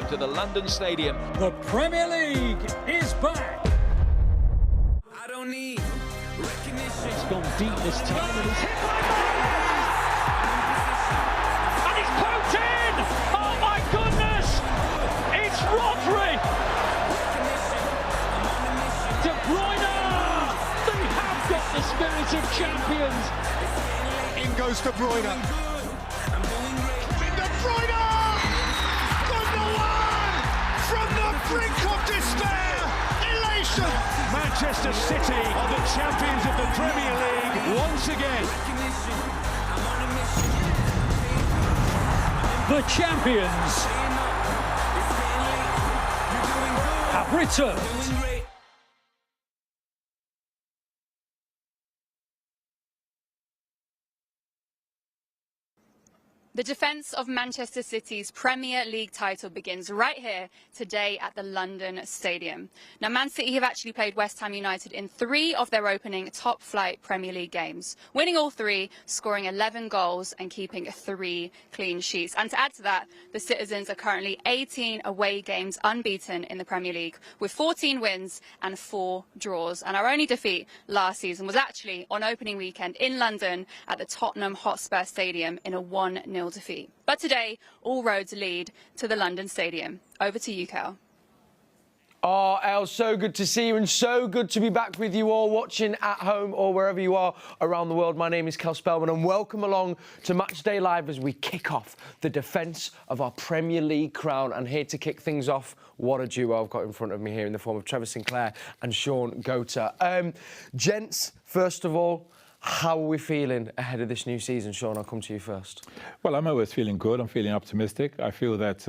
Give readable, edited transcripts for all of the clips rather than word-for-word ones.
came to the London Stadium. The Premier League is back. I don't need recognition. It's gone deep this time and it's hit by Mahrez! And it's poked in! Oh my goodness! It's Rodri! De Bruyne! They have got the spirit of champions! In goes De Bruyne. De Bruyne! Gündoğan! From the brink of despair! Elation! Manchester City are the champions of the Premier League once again. The champions have returned. The defence of Manchester City's Premier League title begins right here today at the London Stadium. Now, Man City have actually played West Ham United in 3 of their opening top-flight Premier League games, winning all 3, scoring 11 goals and keeping 3 clean sheets. And to add to that, the Citizens are currently 18 away games unbeaten in the Premier League, with 14 wins and 4 draws. And our only defeat last season was actually on opening weekend in London at the Tottenham Hotspur Stadium in a 1-0 defeat. But today, all roads lead to the London Stadium. Over to you, Cel. Oh, El, so good to see you and so good to be back with you all watching at home or wherever you are around the world. My name is Cel Spellman and welcome along to Matchday Live as we kick off the defence of our Premier League crown. And here to kick things off, what a duo I've got in front of me here in the form of Trevor Sinclair and Shaun Gota. Gents, first of all, how are we feeling ahead of this new season? Shaun, I'll come to you first. Well, I'm always feeling good. I'm feeling optimistic. I feel that,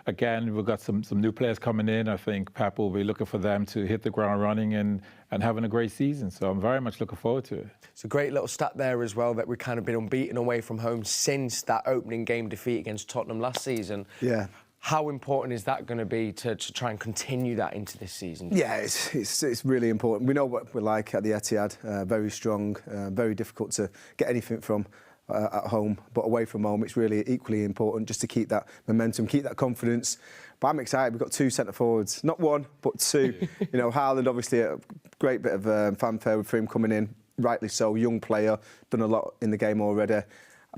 again, we've got some new players coming in. I think Pep will be looking for them to hit the ground running and having a great season. So I'm very much looking forward to it. It's a great little stat there as well that we've kind of been unbeaten away from home since that opening game defeat against Tottenham last season. Yeah. How important is that going to be to try and continue that into this season? Yeah, it's really important. We know what we're like at the Etihad. Very strong, very difficult to get anything from at home. But away from home, it's really equally important just to keep that momentum, keep that confidence. But I'm excited. We've got 2 centre-forwards. Not 1, but 2. You know, Haaland, obviously, a great bit of fanfare for him coming in. Rightly so, young player, done a lot in the game already.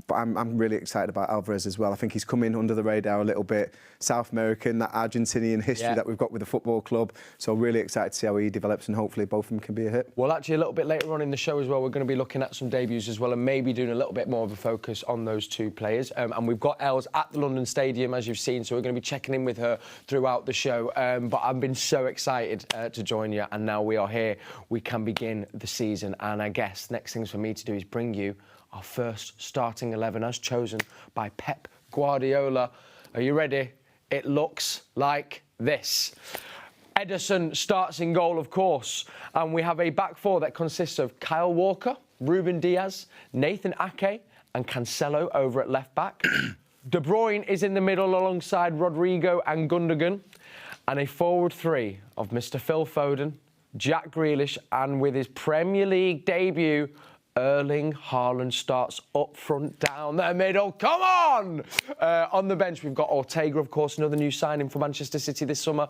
But I'm really excited about Alvarez as well. I think he's come in under the radar a little bit. South American, that Argentinian history that we've got with the football club. So really excited to see how he develops and hopefully both of them can be a hit. Well, actually, a little bit later on in the show as well, we're going to be looking at some debuts as well and maybe doing a little bit more of a focus on those 2 players. And we've got Els at the London Stadium, as you've seen, so we're going to be checking in with her throughout the show. But I've been so excited to join you, and now we are here. We can begin the season. And I guess next things for me to do is bring you our first starting 11 as chosen by Pep Guardiola. Are you ready? It looks like this. Ederson starts in goal, of course. And we have a back 4 that consists of Kyle Walker, Ruben Diaz, Nathan Ake and Cancelo over at left back. De Bruyne is in the middle alongside Rodrigo and Gündoğan. And a forward 3 of Mr. Phil Foden, Jack Grealish, and with his Premier League debut, Erling Haaland starts up front, down the middle. Come on! On the bench, we've got Ortega, of course, another new signing for Manchester City this summer.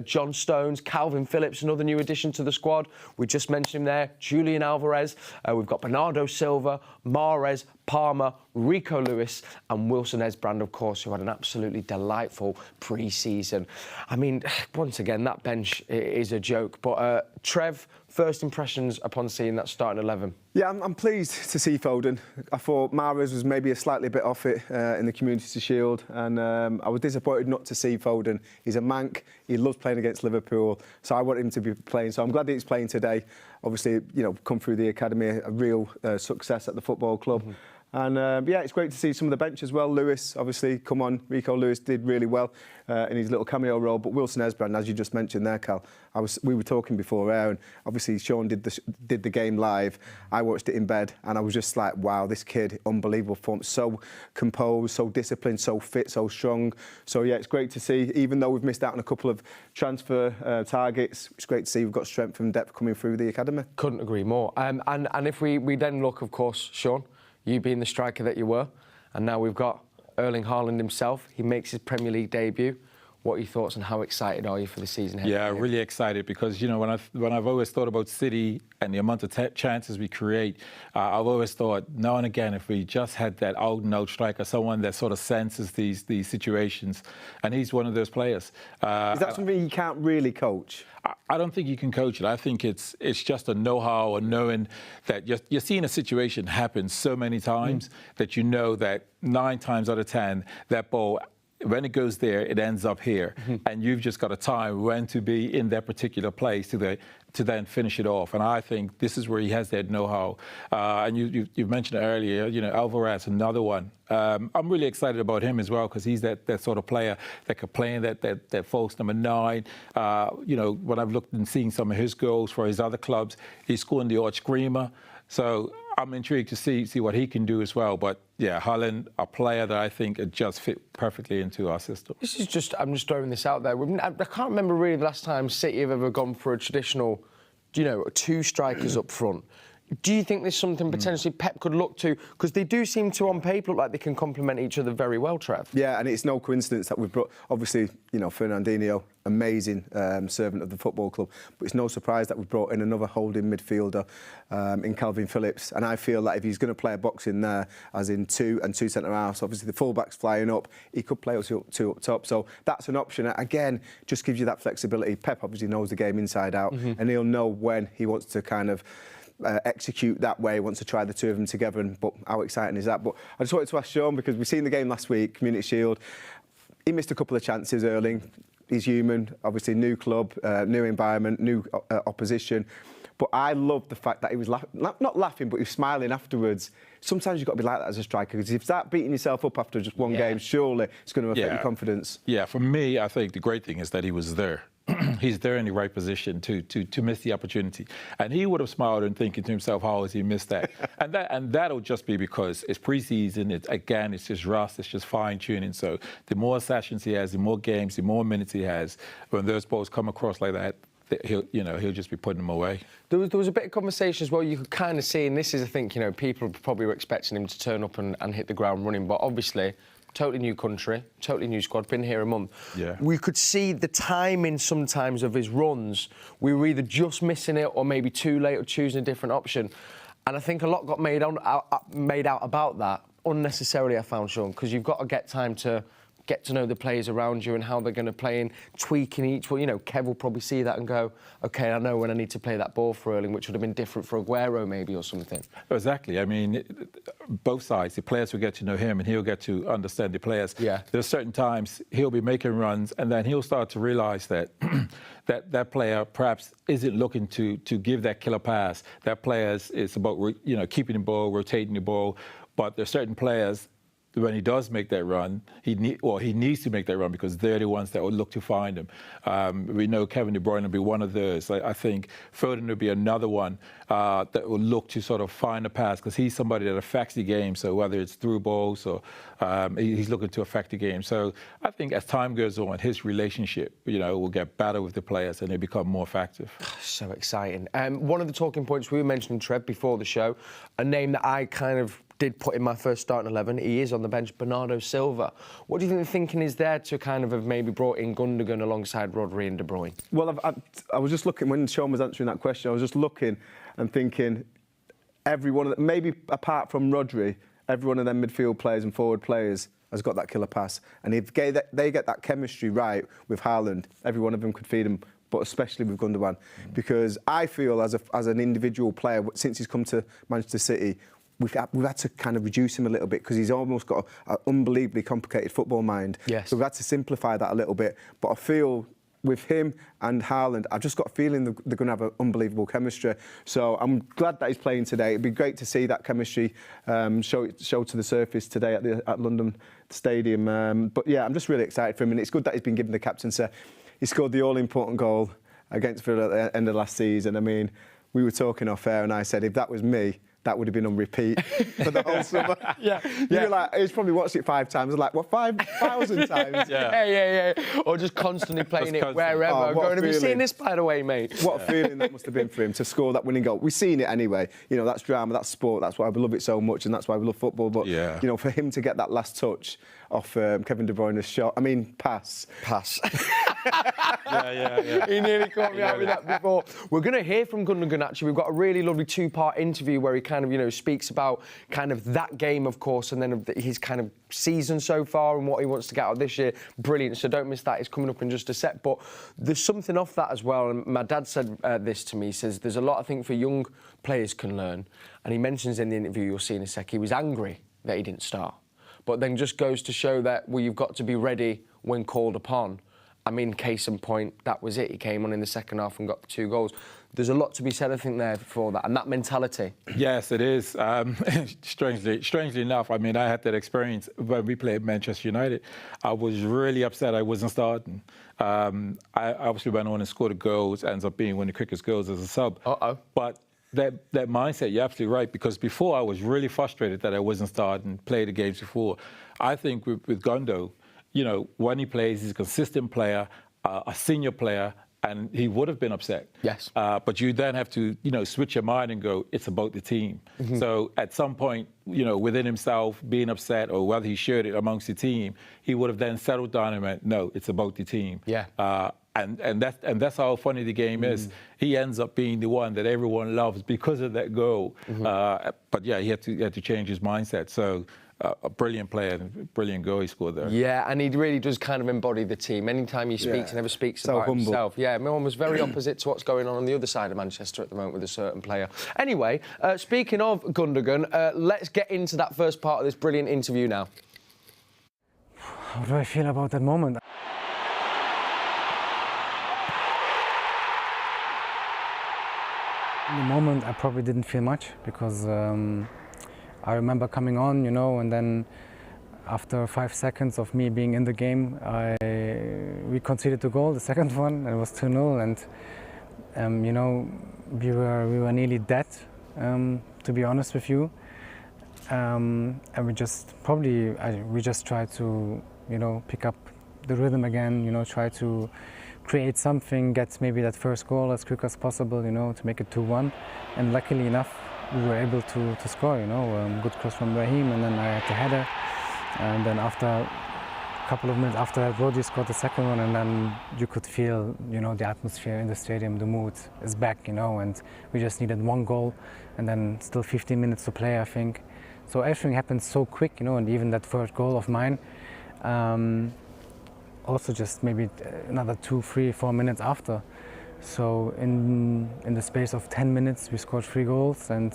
John Stones, Calvin Phillips, another new addition to the squad. We just mentioned him there. Julian Alvarez. We've got Bernardo Silva, Mahrez, Palmer, Rico Lewis and Wilson Esbrand, of course, who had an absolutely delightful pre-season. I mean, once again, that bench is a joke. But, Trev, first impressions upon seeing that starting 11? Yeah, I'm pleased to see Foden. I thought Mahrez was maybe a slightly bit off it in the Community Shield, and I was disappointed not to see Foden. He's a Manc. He loves playing against Liverpool, so I want him to be playing. So I'm glad that he's playing today. Obviously, you know, come through the academy, a real success at the football club. Mm-hmm. And, yeah, it's great to see some of the bench as well. Lewis, obviously, come on. Rico Lewis did really well in his little cameo role. But Wilson Esbrand, as you just mentioned there, Cal, we were talking before air, and obviously Shaun did the game live. I watched it in bed, and I was just like, wow, this kid, unbelievable form. So composed, so disciplined, so fit, so strong. So, yeah, it's great to see. Even though we've missed out on a couple of transfer targets, it's great to see we've got strength and depth coming through the academy. Couldn't agree more. And if we then look, of course, Shaun, you being the striker that you were, and now we've got Erling Haaland himself. He makes his Premier League debut. what are your thoughts and how excited are you for the season ahead? Yeah, really excited because, you know, when I've always thought about City and the amount of chances we create, I've always thought, now and again, if we just had that out-and-out striker, someone that sort of senses these situations, and he's one of those players. Is that something you can't really coach? I don't think you can coach it. I think it's just a know-how or knowing that you're seeing a situation happen so many times that you know that 9 times out of 10, that ball, when it goes there, it ends up here. And you've just got a time when to be in that particular place to then finish it off. And I think this is where he has that know-how. And you mentioned it earlier, you know, Alvarez, another one. I'm really excited about him as well because he's that sort of player that could play in that false number 9. You know, when I've looked and seen some of his goals for his other clubs, he's scoring the odd screamer. So I'm intrigued to see what he can do as well. But yeah, Haaland, a player that I think would just fit perfectly into our system. This is just, I'm just throwing this out there. I can't remember really the last time City have ever gone for a traditional, you know, 2 strikers up front. Do you think there's something potentially Pep could look to? Because they do seem to, on paper, look like they can complement each other very well, Trev. Yeah, and it's no coincidence that we've brought, obviously, you know, Fernandinho, amazing servant of the football club, but it's no surprise that we've brought in another holding midfielder in Calvin Phillips. And I feel that if he's going to play a box in there, as in 2 and 2 centre-halves, obviously the full-back's flying up, he could play 2 up top. So that's an option. Again, just gives you that flexibility. Pep obviously knows the game inside out, and he'll know when he wants to kind of execute that way, wants to try the 2 of them together. But how exciting is that? But I just wanted to ask Shaun, because we've seen the game last week, Community Shield. He missed a couple of chances, Erling. He's human, obviously new club, new environment, new opposition. But I love the fact that he was not laughing, but he was smiling afterwards. Sometimes you've got to be like that as a striker, because if you start beating yourself up after just one game, surely it's going to affect your confidence. Yeah, for me, I think the great thing is that he was there. He's there in the right position to miss the opportunity. And he would have smiled and thinking to himself, how has he missed that? and that'll just be because it's pre-season. It's just rust. It's just fine-tuning. So the more sessions he has, the more games, the more minutes he has, when those balls come across like that, he'll just be putting them away. There was a bit of conversation as well. You could kind of see, and this is, I think, you know, people probably were expecting him to turn up and hit the ground running, but obviously, totally new country, totally new squad, been here a month. Yeah. We could see the timing sometimes of his runs. We were either just missing it or maybe too late or choosing a different option. And I think a lot got made out about that unnecessarily, I found, Shaun, because you've got to get time to get to know the players around you and how they're going to play and tweaking each one. You know, Kev will probably see that and go, OK, I know when I need to play that ball for Erling, which would have been different for Aguero maybe or something. Exactly. I mean, both sides, the players will get to know him and he'll get to understand the players. Yeah. There's certain times he'll be making runs and then he'll start to realise that that player perhaps isn't looking to give that killer pass. That player is about, you know, keeping the ball, rotating the ball. But there's certain players, when he does make that run, he needs to make that run because they're the ones that will look to find him. We know Kevin De Bruyne will be one of those. I think Foden will be another one that will look to sort of find a pass because he's somebody that affects the game. So whether it's through balls or he's looking to affect the game. So I think as time goes on, his relationship, you know, will get better with the players and they become more effective. So exciting. One of the talking points we were mentioning, Trev, before the show, a name that I kind of did put in my first starting 11. He is on the bench, Bernardo Silva. What do you think the thinking is there to kind of have maybe brought in Gündoğan alongside Rodri and De Bruyne? Well, I was just looking, when Shaun was answering that question, I was just looking and thinking every one of them, maybe apart from Rodri, every one of them midfield players and forward players has got that killer pass. And if they get that chemistry right with Haaland, every one of them could feed him, but especially with Gündoğan. Because I feel as an individual player, since he's come to Manchester City, we've had to kind of reduce him a little bit because he's almost got an unbelievably complicated football mind. Yes. So we've had to simplify that a little bit. But I feel with him and Haaland, I've just got a feeling they're going to have an unbelievable chemistry. So I'm glad that he's playing today. It'd be great to see that chemistry show to the surface today at London Stadium. But yeah, I'm just really excited for him, and it's good that he's been given the captaincy. He scored the all-important goal against Villa at the end of last season. I mean, we were talking off air, and I said if that was me, that would have been on repeat for the whole summer. Yeah. You were like, he's probably watched it 5 times. I was like, well, 5,000 times. Yeah. Or just constantly playing it wherever. Oh, Going, have you seen this, by the way, mate? What a feeling that must have been for him to score that winning goal. We've seen it anyway. You know, that's drama, that's sport. That's why we love it so much, and that's why we love football. But, you know, for him to get that last touch off Kevin De Bruyne's shot, I mean, pass. Yeah. He nearly caught me out with that before. We're going to hear from Gündoğan, actually. We've got a really lovely 2-part interview where he kind of, you know, speaks about kind of that game, of course, and then of his kind of season so far and what he wants to get out of this year. Brilliant. So don't miss that. It's coming up in just a sec. But there's something off that as well. And my dad said this to me. He says there's a lot, I think, for young players can learn. And he mentions in the interview, you'll see in a sec, he was angry that he didn't start. But then just goes to show that, well, you've got to be ready when called upon. I mean, case in point, that was it. He came on in the second half and got the 2 goals. There's a lot to be said, I think, there for that, and that mentality. Yes, it is. Strangely enough, I mean, I had that experience when we played Manchester United. I was really upset I wasn't starting. I obviously went on and scored the goals, ends up being one of the quickest goals as a sub. But that mindset, you're absolutely right, because before I was really frustrated that I wasn't starting, played the games before. I think with Gundo, you know, when he plays, he's a consistent player, a senior player, and he would have been upset. Yes. But you then have to, you know, switch your mind and go, it's about the team. So at some point, you know, within himself, being upset or whether he shared it amongst the team, he would have then settled down and went, no, it's about the team. Yeah. And that's how funny the game is. He ends up being the one that everyone loves because of that goal. But yeah, he had to change his mindset. So a brilliant player, brilliant goal he scored there. Yeah, and he really does kind of embody the team. Anytime he speaks, he never speaks So about humble. himself. Yeah, Milne was very opposite to what's going on the other side of Manchester at the moment with a certain player. Anyway, speaking of Gündoğan, let's get into that first part of this brilliant interview now. How do I feel about that moment? In the moment, I probably didn't feel much because I remember coming on, you know, and then after 5 seconds of me being in the game, we conceded the goal, the second one, and it was 2-0, and you know, we were nearly dead, to be honest with you, and we just tried to, you know, pick up the rhythm again, you know, try to create something, get maybe that first goal as quick as possible, you know, to make it 2-1, and luckily enough, we were able to score, you know, good cross from Brahim, and then I had the header, and then after a couple of minutes after that, Rodri scored the second one, and then you could feel, you know, the atmosphere in the stadium, the mood is back, you know, and we just needed 1 goal, and then still 15 minutes to play, I think. So everything happened so quick, you know, and even that third goal of mine, also just maybe another 2, 3, 4 minutes after. So in the space of 10 minutes, we scored 3 goals, and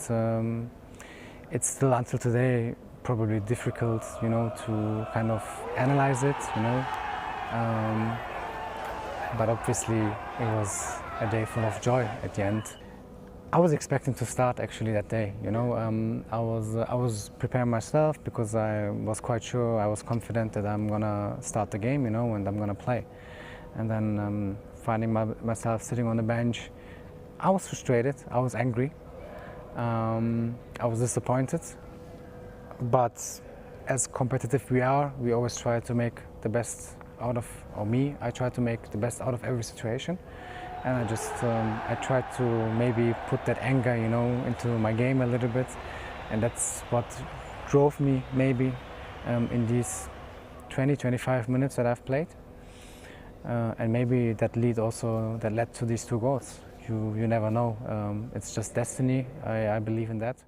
it's still until today probably difficult, you know, to kind of analyze it, you know. But obviously, it was a day full of joy at the end. I was expecting to start actually that day, you know. I was preparing myself because I was quite sure, I was confident that I'm gonna start the game, you know, and I'm gonna play. And then finding myself sitting on the bench, I was frustrated, I was angry, I was disappointed. But as competitive we are, we always try to make the best out of, or me, I try to make the best out of every situation. And I just, I tried to maybe put that anger, you know, into my game a little bit. And that's what drove me maybe in these 20, 25 minutes that I've played. And maybe that led to these 2 goals. You never know. It's just destiny. I believe in that.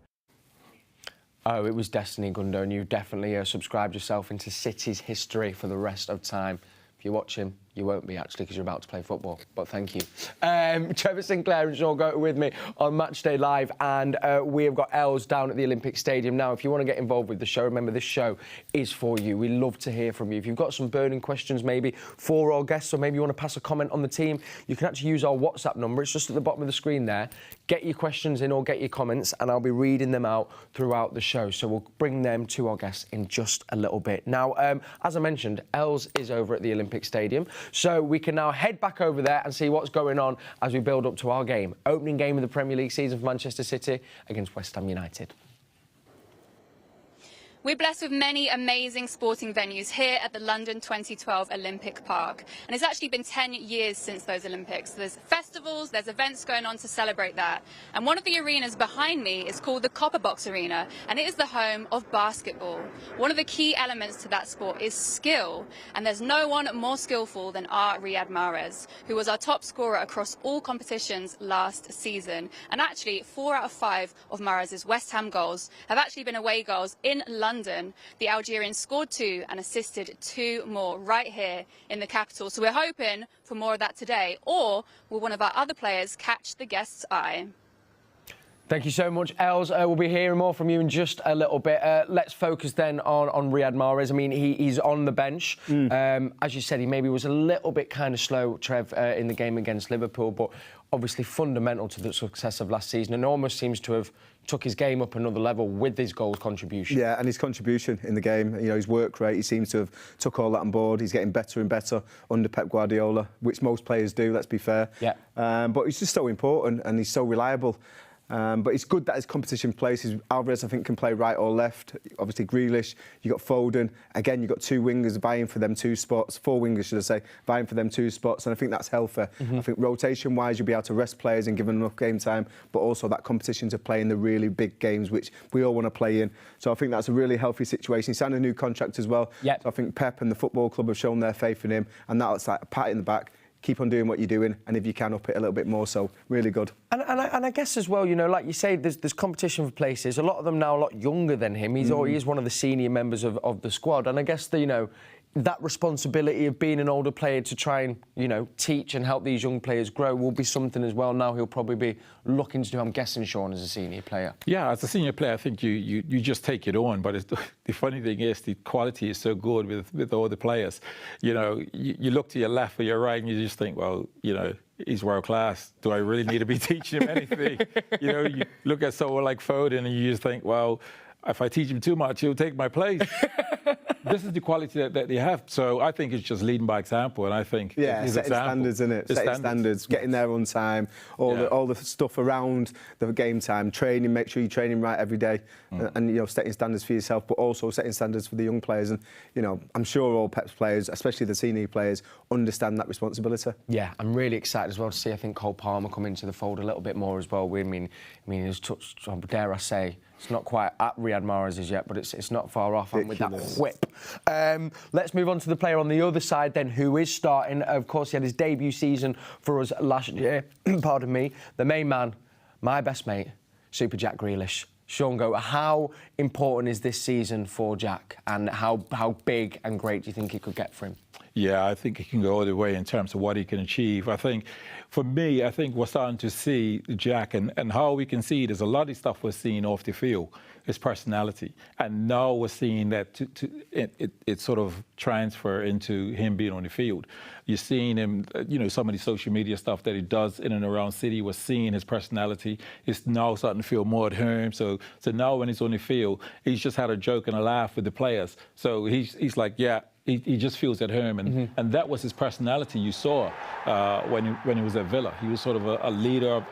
Oh, it was destiny, Gündoğan. You definitely subscribed yourself into City's history for the rest of time. If you're watching, you won't be actually because you're about to play football, but thank you. Trevor, Sinclair and Shaun go with me on Matchday Live, and we have got Els down at the Olympic Stadium. Now, if you want to get involved with the show, remember this show is for you. We love to hear from you. If you've got some burning questions maybe for our guests, or maybe you want to pass a comment on the team, you can actually use our WhatsApp number. It's just at the bottom of the screen there. Get your questions in or get your comments, and I'll be reading them out throughout the show. So we'll bring them to our guests in just a little bit. Now, as I mentioned, Els is over at the Olympic Stadium. So we can now head back over there and see what's going on as we build up to our game. Opening game of the Premier League season for Manchester City against West Ham United. We're blessed with many amazing sporting venues here at the London 2012 Olympic Park. And it's actually been 10 years since those Olympics. There's festivals, there's events going on to celebrate that. And one of the arenas behind me is called the Copper Box Arena, and it is the home of basketball. One of the key elements to that sport is skill. And there's no one more skillful than our Riyad Mahrez, who was our top scorer across all competitions last season. And actually, 4 out of 5 of Mahrez's West Ham goals have actually been away goals in London. The Algerian scored 2 and assisted 2 more right here in the capital. So we're hoping for more of that today. Or will one of our other players catch the guest's eye? Thank you so much, Els. We'll be hearing more from you in just a little bit. Let's focus then on Riyad Mahrez. I mean, he's on the bench. As you said, he maybe was a little bit kind of slow, Trev, in the game against Liverpool, but obviously fundamental to the success of last season and almost seems to have took his game up another level with his goal contribution. Yeah, and his contribution in the game, you know, his work rate, he seems to have took all that on board. He's getting better and better under Pep Guardiola, which most players do, let's be fair. Yeah. But he's just so important and he's so reliable. But it's good that his competition places. Alvarez, I think, can play right or left. Obviously, Grealish. You got Foden. Again, you got 2 wingers vying for them 2 spots. 4 wingers, should I say, vying for them 2 spots. And I think that's healthy. I think rotation-wise, you'll be able to rest players and give them enough game time. But also that competition to play in the really big games, which we all want to play in. So I think that's a really healthy situation. He signed a new contract as well. Yep. So I think Pep and the football club have shown their faith in him, and that's like a pat in the back. Keep on doing what you're doing, and if you can, up it a little bit more. So really good. And I guess as well, you know, like you say, there's competition for places. A lot of them now a lot younger than him. He is one of the senior members of the squad, and I guess that responsibility of being an older player to try and, you know, teach and help these young players grow will be something as well now he'll probably be looking to do, I'm guessing, Shaun, as a senior player. Yeah, as a senior player, I think you just take it on. But the funny thing is, the quality is so good with all the players. You know, you look to your left or your right and you just think, well, you know, he's world class. Do I really need to be teaching him anything? You know, you look at someone like Foden and you just think, well, if I teach him too much, he'll take my place. This is the quality that they have. So I think it's just leading by example, and I think setting standards, isn't it? Setting standards, getting there on time, all the stuff around the game time, training, make sure you're training right every day, and you know, setting standards for yourself, but also setting standards for the young players. And you know, I'm sure all Pep's players, especially the senior players, understand that responsibility. Yeah, I'm really excited as well to see, I think, Cole Palmer come into the fold a little bit more as well. I mean, he's touched, dare I say, it's not quite at Riyad Mahrez yet, but it's not far off. And with that whip. Let's move on to the player on the other side then, who is starting. Of course, he had his debut season for us last year. Pardon me. The main man, my best mate, Super Jack Grealish. Shaun, how important is this season for Jack, and how big and great do you think it could get for him? Yeah, I think he can go all the way in terms of what he can achieve. I think, for me, I think we're starting to see Jack, and how we can see there's a lot of stuff we're seeing off the field, his personality. And now we're seeing that it sort of transfer into him being on the field. You're seeing him, you know, some of the social media stuff that he does in and around City, we're seeing his personality. It's now starting to feel more at home. So now when he's on the field, he's just had a joke and a laugh with the players. So he's like, yeah, he just feels at home, and that was his personality. You saw when he was at Villa, he was sort of a leader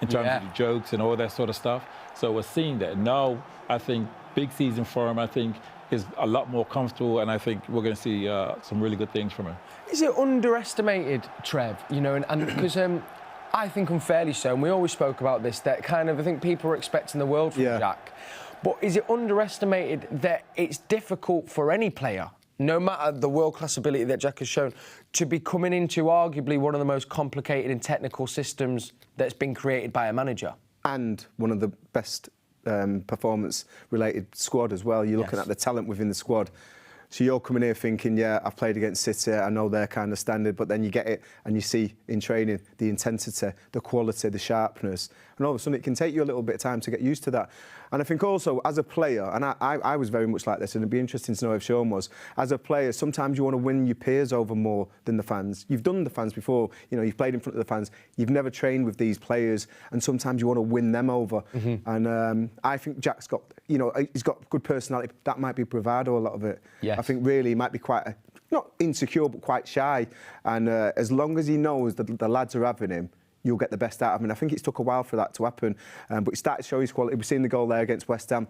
in terms of the jokes and all that sort of stuff. So we're seeing that now. I think big season for him. I think is a lot more comfortable, and I think we're going to see some really good things from him. Is it underestimated, Trev? You know, and because I think unfairly so, and we always spoke about this, that kind of I think people are expecting the world from Jack. But is it underestimated that it's difficult for any player, no matter the world-class ability that Jack has shown, to be coming into arguably one of the most complicated and technical systems that's been created by a manager? And one of the best performance-related squad as well. You're looking at the talent within the squad. So you're coming here thinking, yeah, I've played against City, I know their kind of standard, but then you get it and you see in training the intensity, the quality, the sharpness, and all of a sudden it can take you a little bit of time to get used to that. And I think also as a player, and I was very much like this, and it'd be interesting to know if Shaun was, as a player, sometimes you want to win your peers over more than the fans. You've done the fans before, you know, you've played in front of the fans, you've never trained with these players, and sometimes you want to win them over. And I think Jack's got, you know, he's got good personality. That might be bravado, a lot of it. I think really he might be quite not insecure, but quite shy. And as long as he knows that the lads are having him, you'll get the best out of him. And I think it's took a while for that to happen. But he started to show his quality. We've seen the goal there against West Ham.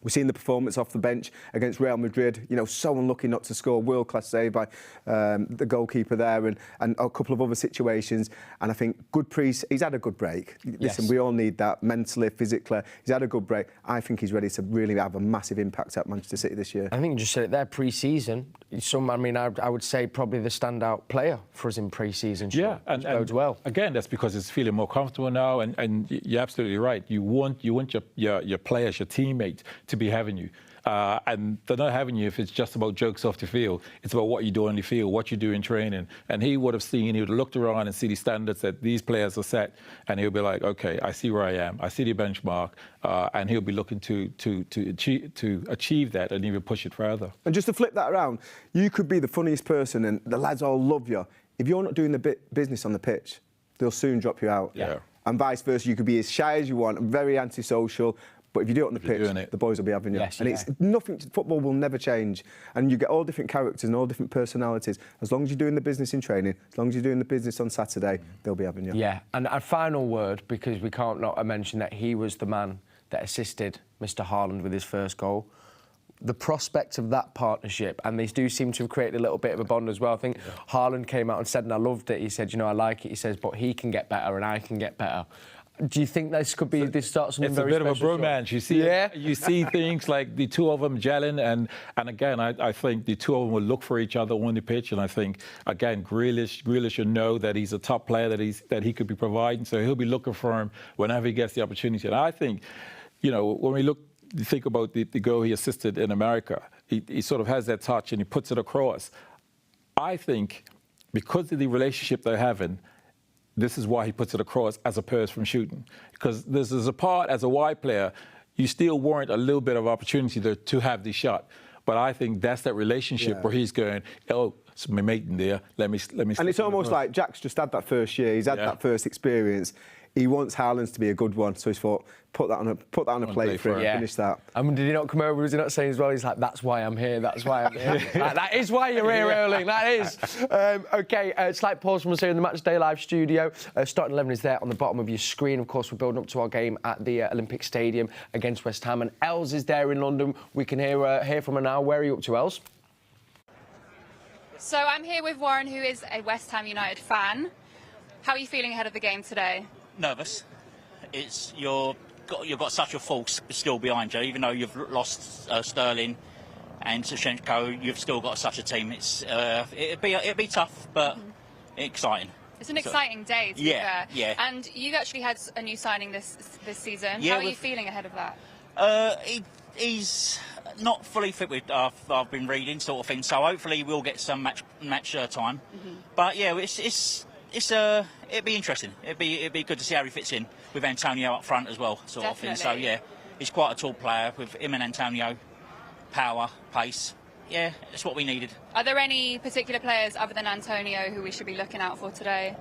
We've seen the performance off the bench against Real Madrid. You know, so unlucky not to score. World-class save by the goalkeeper there, and a couple of other situations. And I think he's had a good break. Listen, we all need that mentally, physically. He's had a good break. I think he's ready to really have a massive impact at Manchester City this year. I think you just said it there, pre-season. I would say probably the standout player for us in pre-season. Yeah, and bodes well. Again, that's because he's feeling more comfortable now, and you're absolutely right. You want your players, your teammates, to be having you. And they're not having you if it's just about jokes off the field. It's about what you do on the field, what you do in training. And he would have looked around and see the standards that these players are set, and he'll be like, okay, I see where I am, I see the benchmark, and he'll be looking to achieve that and even push it further. And just to flip that around, you could be the funniest person and the lads all love you. If you're not doing the business on the pitch, they'll soon drop you out. Yeah. And vice versa, you could be as shy as you want, very antisocial. But if you do it on the pitch, the boys will be having you. Yes, and it's nothing. Football will never change. And you get all different characters and all different personalities. As long as you're doing the business in training, as long as you're doing the business on Saturday, they'll be having you. Yeah, and a final word, because we can't not mention that he was the man that assisted Mr. Haaland with his first goal. The prospect of that partnership, and they do seem to have created a little bit of a bond as well. I think Haaland came out and said, and I loved it, he said, you know, I like it. He says, but he can get better and I can get better. Do you think this could be this starts something very special? It's a bit of a bromance. You see, you see things like the two of them gelling, and again, I think the two of them will look for each other on the pitch, and I think again, Grealish will know that he's a top player that he could be providing, so he'll be looking for him whenever he gets the opportunity. And I think, you know, when we think about the goal he assisted in America, he sort of has that touch and he puts it across. I think because of the relationship they're having, this is why he puts it across as opposed from shooting. Because there's a part, as a wide player, you still warrant a little bit of opportunity to have the shot. But I think that's that relationship where he's going, oh, it's my mate in there, let me. And it's almost like Jack's just had that first year, he's had that first experience. He wants Haaland's to be a good one, so he's thought, put that on a plate for him, finish that. And did he not come over? Was he not saying as well? He's like, that's why I'm here, that's why I'm here. That is why you're here, Erling, that is. OK, slight pause from us here in the Matchday Live studio. Starting 11 is there on the bottom of your screen. Of course, we're building up to our game at the Olympic Stadium against West Ham. And Els is there in London. We can hear from her now. Where are you up to, Els? So I'm here with Warren, who is a West Ham United fan. How are you feeling ahead of the game today? Nervous. You've got such a force still behind you, even though you've lost Sterling and Zinchenko, you've still got such a team. It'd be tough, but exciting. It's an exciting day, to be fair. Yeah. And you actually had a new signing this season. Yeah, how are you feeling ahead of that? He's not fully fit with I've been reading, sort of thing. So hopefully we'll get some match time. But yeah, it'd be interesting. It'd be good to see how he fits in with Antonio up front as well, sort of thing. So yeah, he's quite a tall player with him and Antonio, power, pace. Yeah, it's what we needed. Are there any particular players other than Antonio who we should be looking out for today?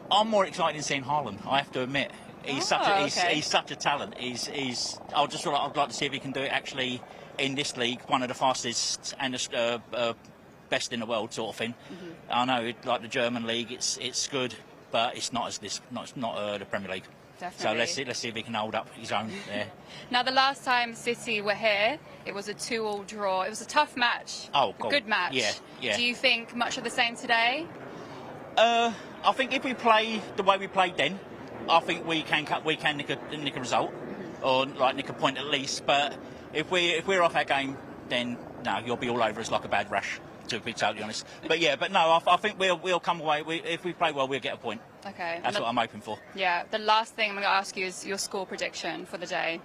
I'm more excited in seeing Haaland, I have to admit. He's such a talent. I'd like to see if he can do it actually in this league, one of the fastest and the best in the world, sort of thing. I know, like the German league, it's good, but it's not the Premier League. Definitely. So let's see if he can hold up his own there. Now, the last time City were here, it was a 2-2 draw. It was a tough match. Oh, a good match. Yeah. Do you think much of the same today? I think if we play the way we played then, I think we can nick a result, or like nick a point at least. But if we're off our game, then no, you'll be all over us like a bad rash, to be totally honest. But no, I think we'll come away. If we play well, we'll get a point. Okay. That's what I'm hoping for. Yeah. The last thing I'm going to ask you is your score prediction for the day.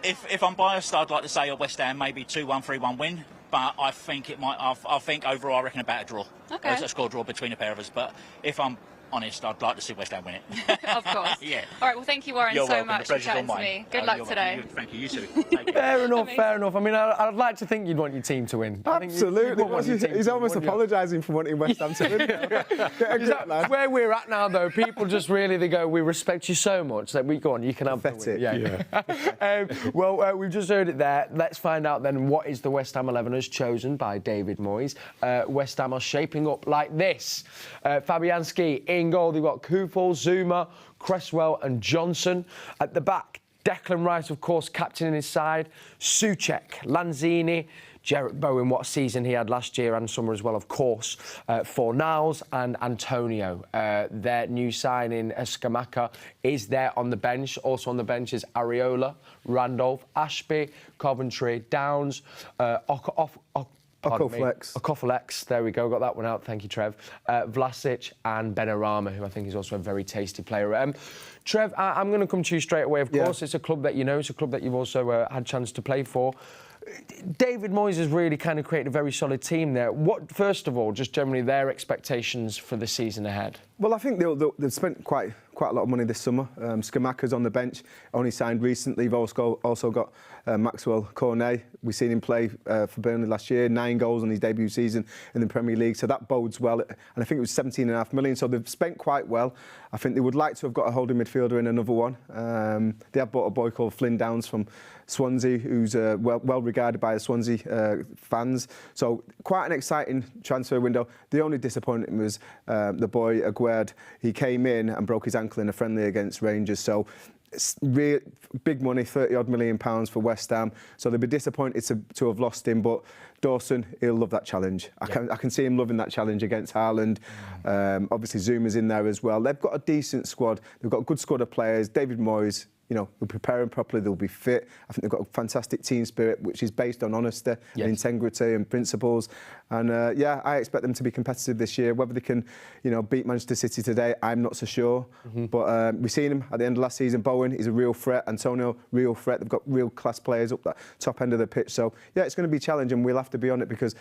If I'm biased, I'd like to say a West Ham maybe 2-1, 3-1 win. But I think it might. I think overall, I reckon about a draw. Okay. A score draw between the pair of us. But if I'm honest, I'd like to see West Ham win it. Of course. Yeah. All right, well, thank you, Warren, You're so welcome. much The for pleasure's all chatting to mine. me. Good Oh, luck you're today. welcome. Thank you. You too. Take care. Fair enough, Amazing. fair enough. I mean, I'd like to think you'd want your team to win. I think Absolutely. you'd want your team He's to almost win, wouldn't you? apologising for wanting West Ham to win. Get a Is grip, that lad. where we're at now, though? People just really, they go, we respect you so much that we go on, you can have the win. Pathetic. Well, we've just heard it there. Let's find out then what is the West Ham 11 as chosen by David Moyes. West Ham are shaping up like this. Fabianski in goal. They've got Kufel, Zuma, Cresswell and Johnson. At the back, Declan Rice, of course, captain in his side. Souček, Lanzini, Jarrett Bowen, what season he had last year and summer as well, of course. Fornals and Antonio. Their new signing, Scamacca, is there on the bench. Also on the bench is Areola, Randolph, Ashby, Coventry, Downs, Okoflex, there we go, got that one out, thank you, Trev. Vlasic and Benarama, who I think is also a very tasty player. Trev, I'm going to come to you straight away, of course. It's a club that you know, it's a club that you've also had a chance to play for. David Moyes has really kind of created a very solid team there. What, first of all, just generally their expectations for the season ahead? Well, I think they've spent quite a lot of money this summer. Scamacca's on the bench, only signed recently. They've also got Maxwell Cornet. We've seen him play for Burnley last year, 9 goals on his debut season in the Premier League, so that bodes well. And I think it was 17.5 million, so they've spent quite well. I think they would like to have got a holding midfielder in another one. They have bought a boy called Flynn Downs from Swansea, who's well regarded by the Swansea fans. So quite an exciting transfer window. The only disappointment was the boy Aguerd. He came in and broke his ankle in a friendly against Rangers. So real big money, £30-odd million for West Ham. So they'll be disappointed to have lost him. But Dawson, he'll love that challenge. I can see him loving that challenge against Haaland. Obviously, Zuma's in there as well. They've got a decent squad. They've got a good squad of players. David Moyes, you know, they'll prepare them properly, they'll be fit. I think they've got a fantastic team spirit, which is based on honesty and integrity and principles. And I expect them to be competitive this year. Whether they can, you know, beat Manchester City today, I'm not so sure. But we've seen him at the end of last season. Bowen is a real threat. Antonio, real threat. They've got real class players up that top end of the pitch. So, yeah, it's going to be challenging. We'll have to be on it because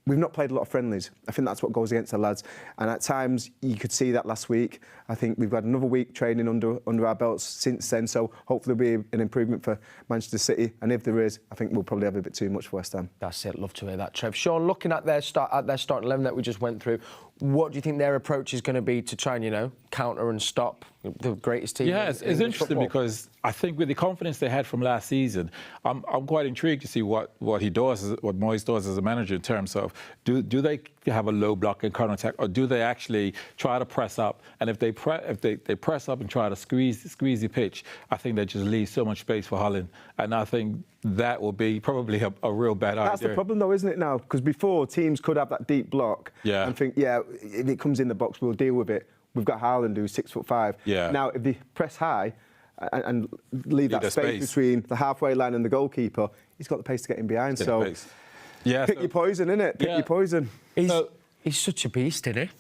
we've not played a lot of friendlies. I think that's what goes against the lads. And at times, you could see that last week. I think we've had another week training under our belts since then. So hopefully there'll be an improvement for Manchester City. And if there is, I think we'll probably have a bit too much for West Ham. That's it. Love to hear that, Trev. Shaun, looking at their starting 11 that we just went through, what do you think their approach is going to be to try and, you know, counter and stop the greatest team? Yeah, it's interesting because I think with the confidence they had from last season, I'm quite intrigued to see what he does, what Moyes does as a manager in terms of do they have a low block and counter attack, or do they actually try to press up? And if they press up and try to squeeze the pitch, I think they just leave so much space for Haaland, and I think that will be probably a real bad idea. That's the problem, though, isn't it, now? Because before, teams could have that deep block and think, if it comes in the box, we'll deal with it. We've got Haaland, who's 6'5". Yeah. Now, if they press high and leave that space between the halfway line and the goalkeeper, he's got the pace to get in behind. So, pick your poison, innit? Pick your poison. He's such a beast, isn't he?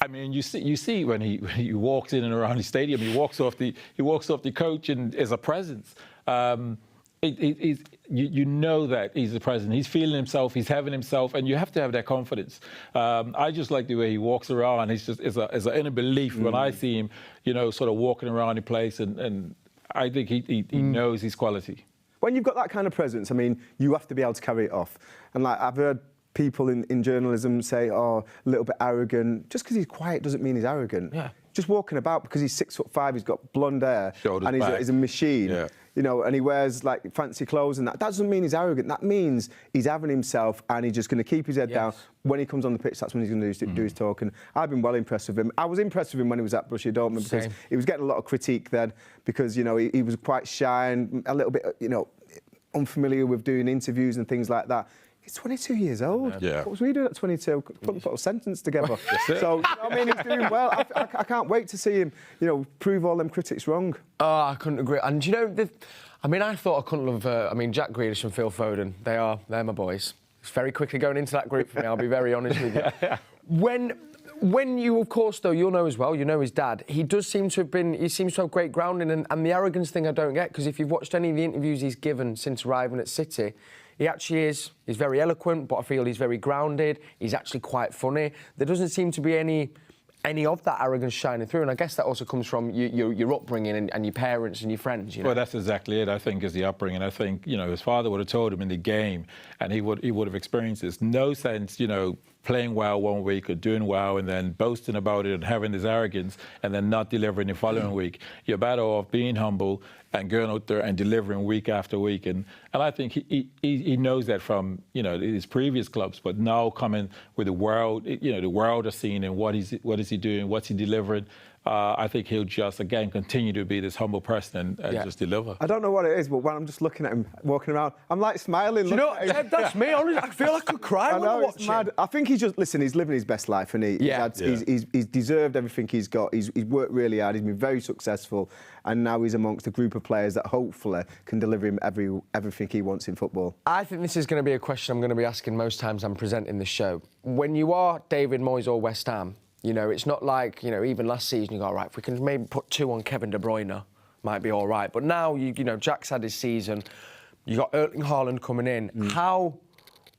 I mean, you see when he walks in and around the stadium, he walks off the coach and is a presence. You know that he's a presence. He's feeling himself. He's having himself, and you have to have that confidence. I just like the way he walks around. He's just is an inner belief when I see him, you know, sort of walking around the place, and I think he knows his quality. When you've got that kind of presence, I mean, you have to be able to carry it off. And like I've heard people in journalism say, a little bit arrogant. Just because he's quiet doesn't mean he's arrogant. Yeah. Just walking about because he's 6'5", he's got blonde hair, and he's a machine. Yeah. You know, and he wears like fancy clothes and that. That doesn't mean he's arrogant. That means he's having himself and he's just going to keep his head down. When he comes on the pitch, that's when he's going to do his talk. And I've been well impressed with him. I was impressed with him when he was at Borussia Dortmund because he was getting a lot of critique then because, you know, he was quite shy and a little bit, you know, unfamiliar with doing interviews and things like that. He's 22 years old. Yeah. What was we doing at 22? Couldn't put a sentence together. So, you know I mean, he's doing well. I can't wait to see him, you know, prove all them critics wrong. Oh, I couldn't agree. And, you know, I thought I couldn't have... Jack Grealish and Phil Foden, they're my boys. It's very quickly going into that group for me, I'll be very honest with you. When you, of course, though, you'll know as well, you know his dad, he seems to have great grounding, and the arrogance thing I don't get, because if you've watched any of the interviews he's given since arriving at City, he actually he's very eloquent, but I feel he's very grounded. He's actually quite funny. There doesn't seem to be any any of that arrogance shining through? And I guess that also comes from your upbringing and your parents and your friends. You know? Well, that's exactly it. I think is the upbringing. I think his father would have told him in the game, and he would have experienced this. No sense, playing well one week or doing well and then boasting about it and having this arrogance and then not delivering the following week. You're better off being humble and going out there and delivering week after week. And I think he knows that from his previous clubs, but now coming with the world, the world is seeing and what is he doing, what's he delivering. I think he'll just, again, continue to be this humble person and just deliver. I don't know what it is, but when I'm just looking at him walking around, I'm like smiling. You know, that's me. Honestly, I feel like I could cry when I watch him. Mad. I think he's living his best life, and he's deserved everything he's got. He's worked really hard. He's been very successful, and now he's amongst a group of players that hopefully can deliver him everything he wants in football. I think this is going to be a question I'm going to be asking most times I'm presenting this show. When you are David Moyes or West Ham, it's not like, even last season you go, all right, if we can maybe put 2 on Kevin De Bruyne, might be all right. But now, Jack's had his season. You got Erling Haaland coming in.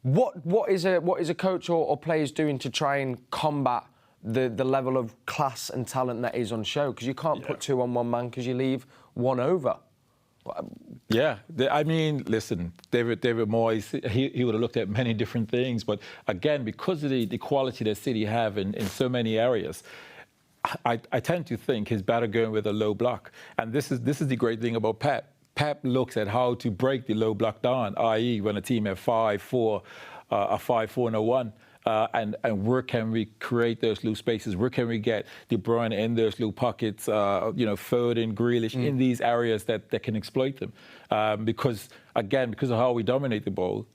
What is a coach or players doing to try and combat the level of class and talent that is on show? Because you can't put 2 on one man because you leave 1 over. Yeah, I mean, listen, David Moyes, he would have looked at many different things, but again, because of the quality that City have in so many areas, I tend to think he's better going with a low block. And this is the great thing about Pep. Pep looks at how to break the low block down, i.e. when a team have 5-4, a 5-4-1. And where can we create those loose spaces? Where can we get De Bruyne in those little pockets, Foden, Grealish, in these areas that can exploit them? Because of how we dominate the ball,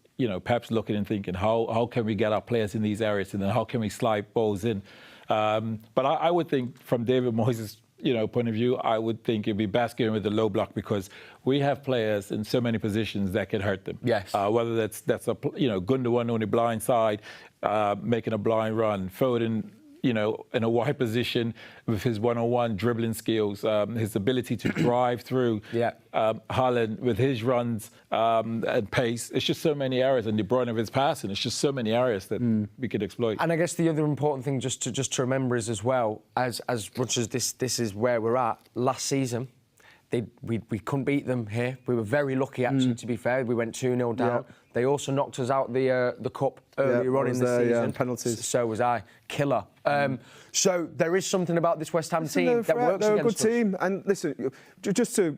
Pep's looking and thinking, how can we get our players in these areas? And then how can we slide balls in? But I would think from David Moyes' point of view, I would think it'd be best going with the low block because we have players in so many positions that can hurt them. Yes. Whether that's a Gündoğan on the blind side, making a blind run, Foden, in a wide position with his one-on-one dribbling skills, his ability to drive through. Haaland with his runs and pace. It's just so many areas, and De Bruyne with his passing. It's just so many areas that we could exploit. And I guess the other important thing just to remember is as well, as much as this is where we're at, last season, we couldn't beat them here. We were very lucky, actually, to be fair. We went 2-0 down. Yeah. They also knocked us out the cup earlier on in the season. Penalties. So was I. Killer. So there is something about this West Ham team that works against us. They're a good team. And listen, just to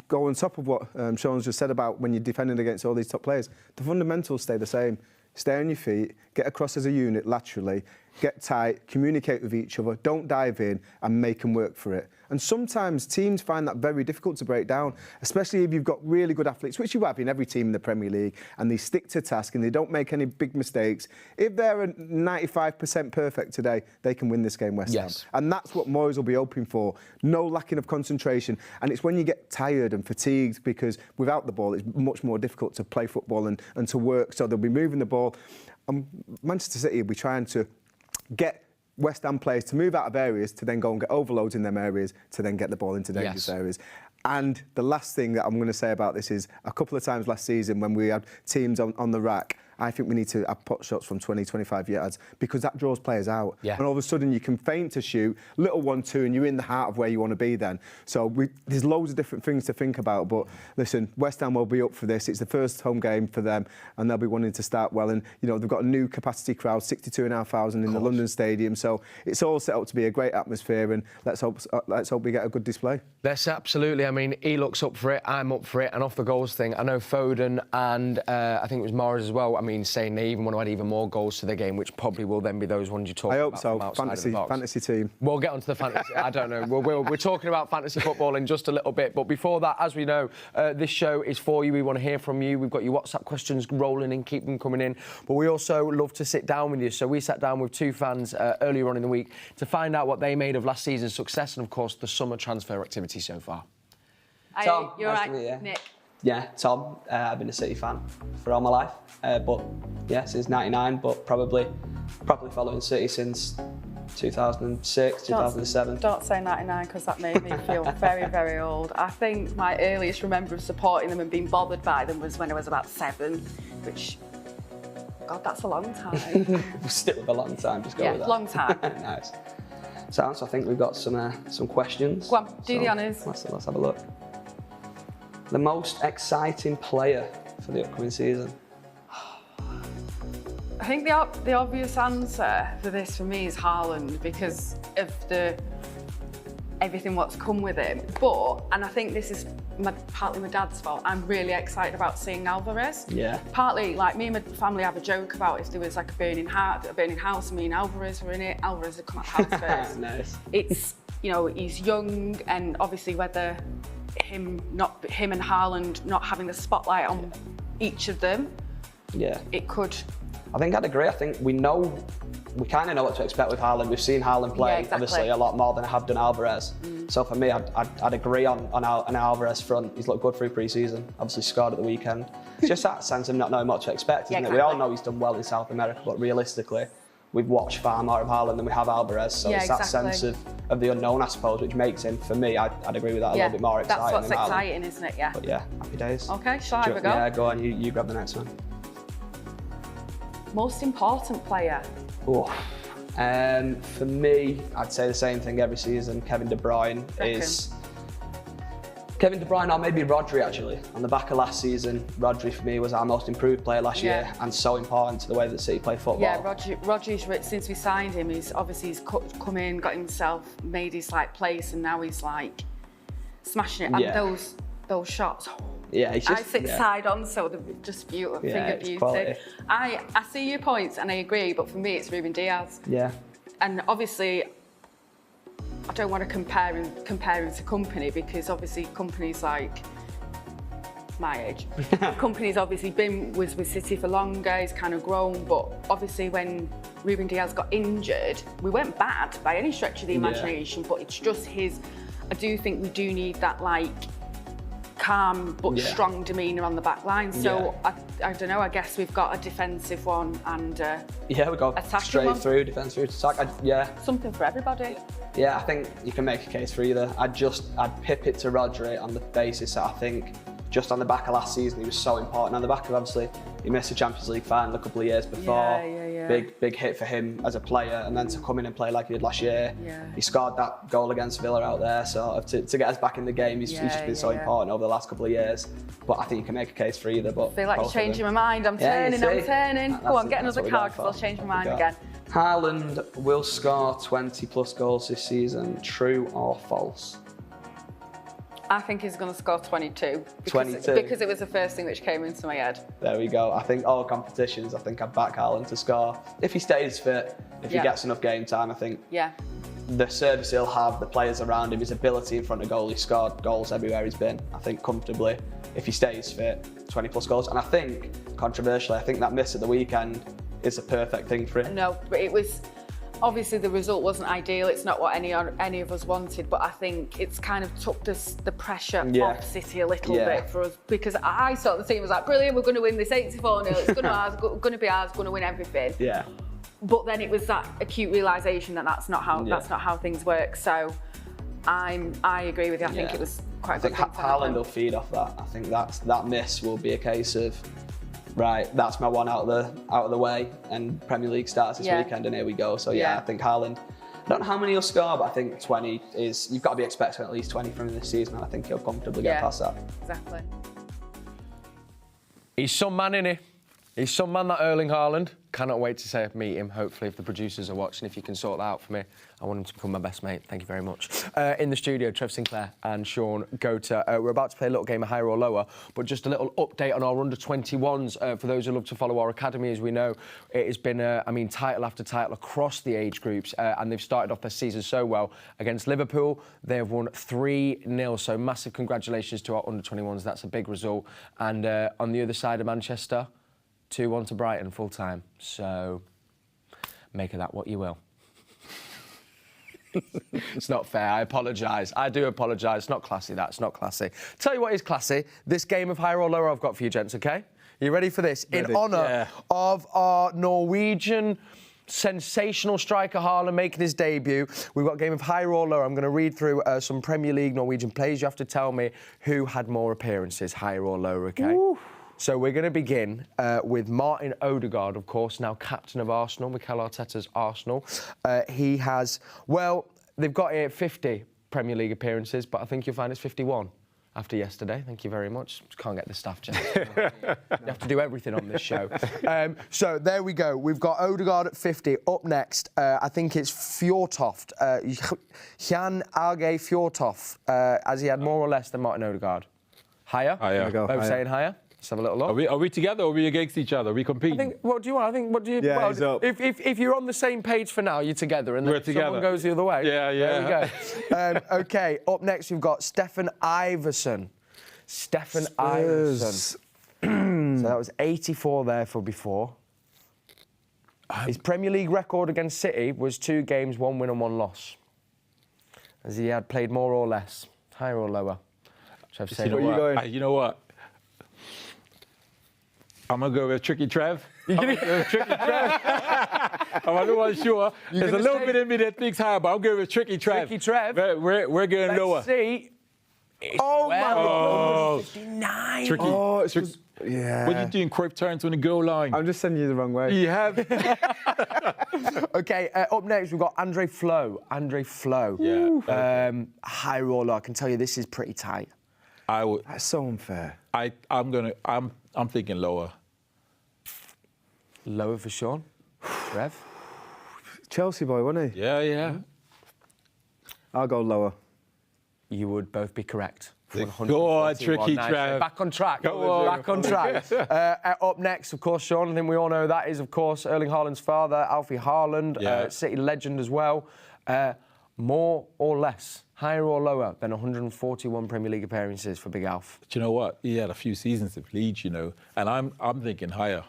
go on top of what Shaun's just said about when you're defending against all these top players, the fundamentals stay the same. Stay on your feet, get across as a unit laterally, get tight, communicate with each other, don't dive in and make them work for it. And sometimes teams find that very difficult to break down, especially if you've got really good athletes, which you have in every team in the Premier League, and they stick to task and they don't make any big mistakes. If they're 95% perfect today, they can win this game, West Ham. And that's what Moyes will be hoping for. No lacking of concentration. And it's when you get tired and fatigued, because without the ball, it's much more difficult to play football and to work. So they'll be moving the ball. Manchester City will be trying to get West Ham players to move out of areas to then go and get overloads in them areas to then get the ball into dangerous areas. And the last thing that I'm going to say about this is a couple of times last season when we had teams on the rack, I think we need to have pot shots from 20, 25 yards because that draws players out. And all of a sudden you can feint to shoot, little 1-2, and you're in the heart of where you want to be then. So there's loads of different things to think about. But listen, West Ham will be up for this. It's the first home game for them, and they'll be wanting to start well. And, they've got a new capacity crowd, 62,500 in the London Stadium. So it's all set up to be a great atmosphere, and let's hope we get a good display. Yes, absolutely. I mean, he looks up for it, I'm up for it. And off the goals thing, I know Foden and I think it was Mahrez as well. I mean, saying they even want to add even more goals to the game, which probably will then be those ones you talk about. I hope so. Fantasy team. We'll get onto the fantasy. I don't know. We're talking about fantasy football in just a little bit. But before that, as we know, this show is for you. We want to hear from you. We've got your WhatsApp questions rolling in. Keep them coming in. But we also love to sit down with you. So we sat down with 2 fans earlier on in the week to find out what they made of last season's success and, of course, the summer transfer activity so far. Tom, you're nice right, Nick. Yeah, Tom. I've been a City fan for all my life, but since '99. But probably following City since 2006, 2007. Don't say 99 because that made me feel very, very old. I think my earliest remember of supporting them and being bothered by them was when I was about 7, which, God, that's a long time. We'll stick with a long time. Just go with that. Long time. Nice. So I think we've got some questions. Go on, do the honours. Let's have a look. The most exciting player for the upcoming season? I think the obvious answer for this for me is Haaland because of everything what's come with him. And I think this is partly my dad's fault. I'm really excited about seeing Alvarez. Yeah. Partly, like me and my family have a joke about if there was like a burning house and me and Alvarez were in it, Alvarez would come out the house first. Nice. It's, you know, he's young, and obviously whether him and Haaland not having the spotlight on each of them, it could. I think I'd agree. I think we kind of know what to expect with Haaland. We've seen Haaland play obviously a lot more than I have done Alvarez. So for me, I'd agree on an Alvarez front. He's looked good through pre-season. Obviously scored at the weekend. It's just that sense of not knowing what to expect, isn't it? We all know he's done well in South America, but realistically, we've watched far more of Haaland than we have Alvarez. So it's that sense of the unknown, I suppose, which makes him, for me, I'd agree with that, a little bit more exciting. That's what's than exciting, isn't it? Yeah. But yeah, happy days. Okay, shall I have a go? Yeah, go on. You grab the next one. Most important player? Oh. For me, I'd say the same thing every season. Kevin De Bruyne is... Kevin De Bruyne, or maybe Rodri actually. On the back of last season, Rodri for me was our most improved player last year and so important to the way that City play football. Yeah, Rodri's, since we signed him, he's come in, got himself, made his place, and now he's like smashing it. And those shots... Yeah, it's just, I sit side on, so they're just beautiful, finger beauty. Quality. I see your points and I agree, but for me it's Ruben Diaz. Yeah. And obviously, I don't want to compare him to Company, because obviously Company's like my age. Company's obviously was with City for longer, he's kind of grown, but obviously when Ruben Diaz got injured, we weren't bad by any stretch of the imagination, but it's just I do think we do need that calm but strong demeanour on the back line. So I don't know, I guess we've got a defensive one and we go straight through, defence through to attack. Something for everybody. Yeah, I think you can make a case for either. I'd pip it to Rodri on the basis that I think just on the back of last season he was so important. On the back of, obviously, he missed the Champions League final a couple of years before. Big hit for him as a player, and then to come in and play like he did last year. He scored that goal against Villa out there, so to get us back in the game, he's just been so important over the last couple of years. But I think you can make a case for either. But I feel like you're changing my mind. I'm turning. Go on, get another card because I'll change my mind again. Haaland will score 20 plus goals this season. True or false? I think he's going to score 22. Because it was the first thing which came into my head. There we go. I think all competitions, I'd back Haaland to score. If he stays fit, if he gets enough game time, I think the service he'll have, the players around him, his ability in front of goal, he's scored goals everywhere he's been. I think comfortably, if he stays fit, 20 plus goals. And I think, controversially, I think that miss at the weekend is a perfect thing for him. No, but it was... Obviously, the result wasn't ideal. It's not what any of us wanted, but I think it's kind of took the pressure off City a little bit for us, because I thought the team was like, brilliant, we're going to win this 84-0. It's going to be ours, going to win everything. Yeah. But then it was that acute realisation that that's not how things work. So I agree with you. I think it was quite a good thing. Haaland will feed off that. I think that miss will be a case of, right, that's my one out of the way, and Premier League starts this weekend, and here we go. So I think Haaland, I don't know how many he'll score, but I think 20 is, you've got to be expecting at least 20 from him this season, and I think he'll comfortably get past that. Exactly. He's some man, innit? He's some man, that Erling Haaland. Cannot wait to meet him, hopefully, if the producers are watching. If you can sort that out for me, I want him to become my best mate. Thank you very much. In the studio, Trevor, Sinclair and Shaun Gota. We're about to play a little game of higher or lower, but just a little update on our under-21s. For those who love to follow our academy, as we know, it has been, title after title across the age groups, and they've started off their season so well. Against Liverpool, they have won 3-0, so massive congratulations to our under-21s. That's a big result. And on the other side of Manchester, 2-1 to Brighton, full-time. So, make of that what you will. It's not fair, I apologise. I do apologise. It's not classy, that's not classy. Tell you what is classy, this game of higher or lower I've got for you, gents, OK? You ready for this? Ready. In honour of our Norwegian sensational striker Haaland making his debut, we've got a game of higher or lower. I'm going to read through some Premier League Norwegian players. You have to tell me who had more appearances, higher or lower, OK? Ooh. So we're going to begin with Martin Odegaard, of course, now captain of Arsenal, Mikel Arteta's Arsenal. He has, well, they've got here 50 Premier League appearances, but I think you'll find it's 51 after yesterday. Thank you very much. Just can't get the staff check. You have to do everything on this show. So there we go. We've got Odegaard at 50. Up next, I think it's Fjortoft. Jan Alge Fjortoft, as he had more or less than Martin Odegaard. Higher? Higher. Both saying higher. Let's have a little look. Are we together or are we against each other? Are we competing? I think, what do you want? I think, what do you... Yeah, well, he's up. If you're on the same page for now, you're together, and then We're together. someone goes the other way. Yeah. There we go. OK, up next, we've got Stefan Iversen. Stefan Iversen. So that was 84 there for before. His Premier League record against City was 2 games, 1 win and 1 loss. As he had played more or less, higher or lower. Trev, say You know what? I'm going to go with Tricky Trev. I'm going to go with Tricky Trev. I'm not sure. There's a little bit in me that thinks higher, but I'm going with Tricky Trev. Tricky Trev. We're going lower. Let's see. Oh, my God. 59. Tricky. Oh, it's just... Yeah. What are you doing, Cruyff turns on the goal line? I'm just sending you the wrong way. You have. OK, up next, we've got Andre Flo. Andre Flo. Yeah. High roller. I can tell you this is pretty tight. That's so unfair. I'm thinking lower. Lower for Shaun. Rev? Chelsea boy, wasn't he? Yeah. I'll go lower. You would both be correct. Go on, Tricky Trev. Back on track. Back on track. Up next, of course, Shaun, I think we all know that is, of course, Erling Haaland's father, Alfie Haaland, City legend as well. More or less, higher or lower than 141 Premier League appearances for Big Alf? Do you know what? He had a few seasons of Leeds, you know, and I'm thinking higher.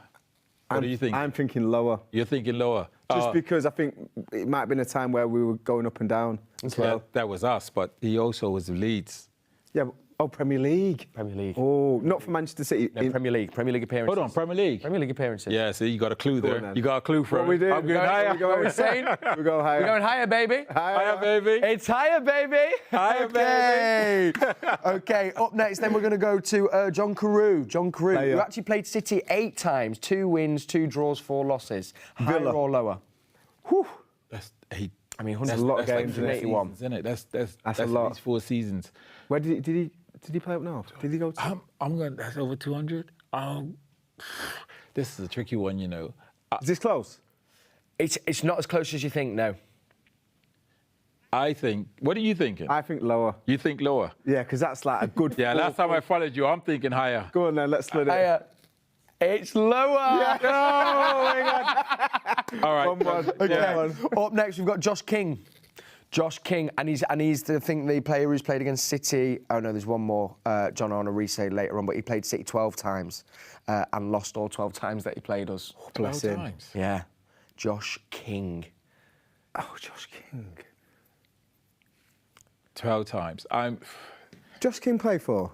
What do you think? I'm thinking lower. You're thinking lower? Just because I think it might have been a time where we were going up and down as well. That was us, but he also was of Leeds. Yeah, Premier League. Premier League. Oh, not for Manchester City. No, Premier League appearances. Hold on, Premier League. Premier League appearances. Yeah, so you got a clue there. You got a clue from What we do? I'm going higher. What are we saying? We go higher. We're going higher, baby. Higher, baby. It's higher, baby. Higher, baby. OK, up next, then we're going to go to John Carew. John Carew, who actually played City 8 times, 2 wins, 2 draws, 4 losses. Higher Villa. or lower? Whew. That's 8. I mean, That's a lot of games like in 81. Isn't it? That's a lot. At least 4 seasons. Where did he play up north? Did he go to? I'm going. That's over 200. This is a tricky one, you know. Is this close? It's not as close as you think, no. I think. What are you thinking? I think lower. You think lower? Yeah, because that's like a good. Yeah. Last time I followed you, I'm thinking higher. Go on then, let's split it. It's lower. Yeah. Oh my God. All right. Come on. Okay. Up next, we've got Josh King. Josh King, and he's the player who's played against City. Oh no, there's one more. John Arne Riise later on, but he played City 12 times and lost all 12 times that he played us. Bless him. Times. Yeah, Josh King. Oh, Josh King. 12 times. Josh King play for?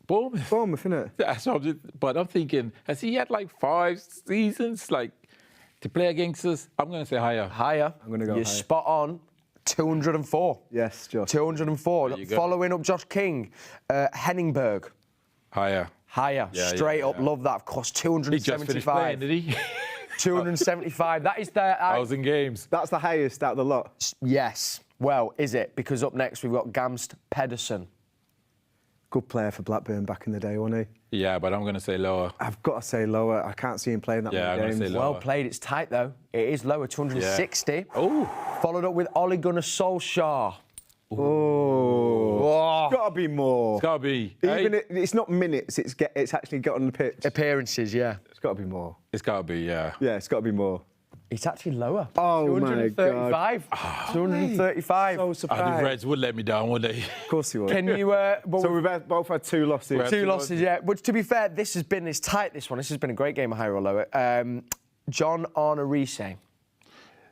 Bournemouth. Bournemouth, innit? But I'm thinking, has he had like 5 seasons to play against us? I'm going to say higher. Higher. I'm going to go You're higher. spot on. 204. Yes, Josh. 204. Following up Josh King, Henningberg. Higher. Higher. Yeah, Straight up. yeah. Love that. Of course, He just finished playing, 275. did he? 275. That is the... 1,000 games. That's the highest out of the lot. Yes. Well, is it? Because up next, we've got Gamst Pedersen. Good player for Blackburn back in the day, wasn't he? Yeah, but I'm going to say lower. I've got to say lower. I can't see him playing that Yeah, many I'm games. gonna say lower. Well played. It's tight, though. It is lower, 260. Yeah. Oh. Followed up with Ole Gunnar Solskjaer. Oh. It's got to be more. It's got to be. Even it's not minutes, it's actually got on the pitch. Appearances, yeah. It's got to be more. It's got to be, yeah. Yeah, it's got to be more. It's actually lower. Oh, my God. 235. 235. So The surprised. Reds would let me down, would they? Of course he would. Can you... So we've both had 2 losses. 2 losses, yeah. But to be fair, this has been tight, this one. This has been a great game of higher or lower. John Arne Riise.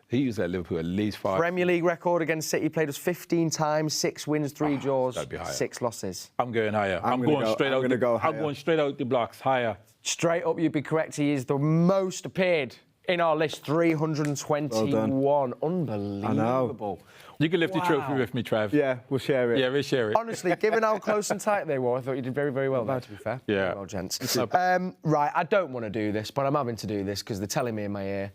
He was at Liverpool at least 5. Premier League record against City. Played us 15 times, 6 wins, 3 draws, that'd be higher. 6 losses. I'm going higher. I'm going gonna straight go- out. I'm gonna go I'm higher. going straight out the blocks, higher. Straight up, you'd be correct. He is the most appeared in our list, 321. Well Unbelievable. You can lift the trophy with me, Trev. Yeah, we'll share it. Yeah, we'll share it. Honestly, given how close and tight they were, I thought you did very, very well there, to be fair. Yeah. Very well, gents. Right, I don't want to do this, but I'm having to do this because they're telling me in my ear,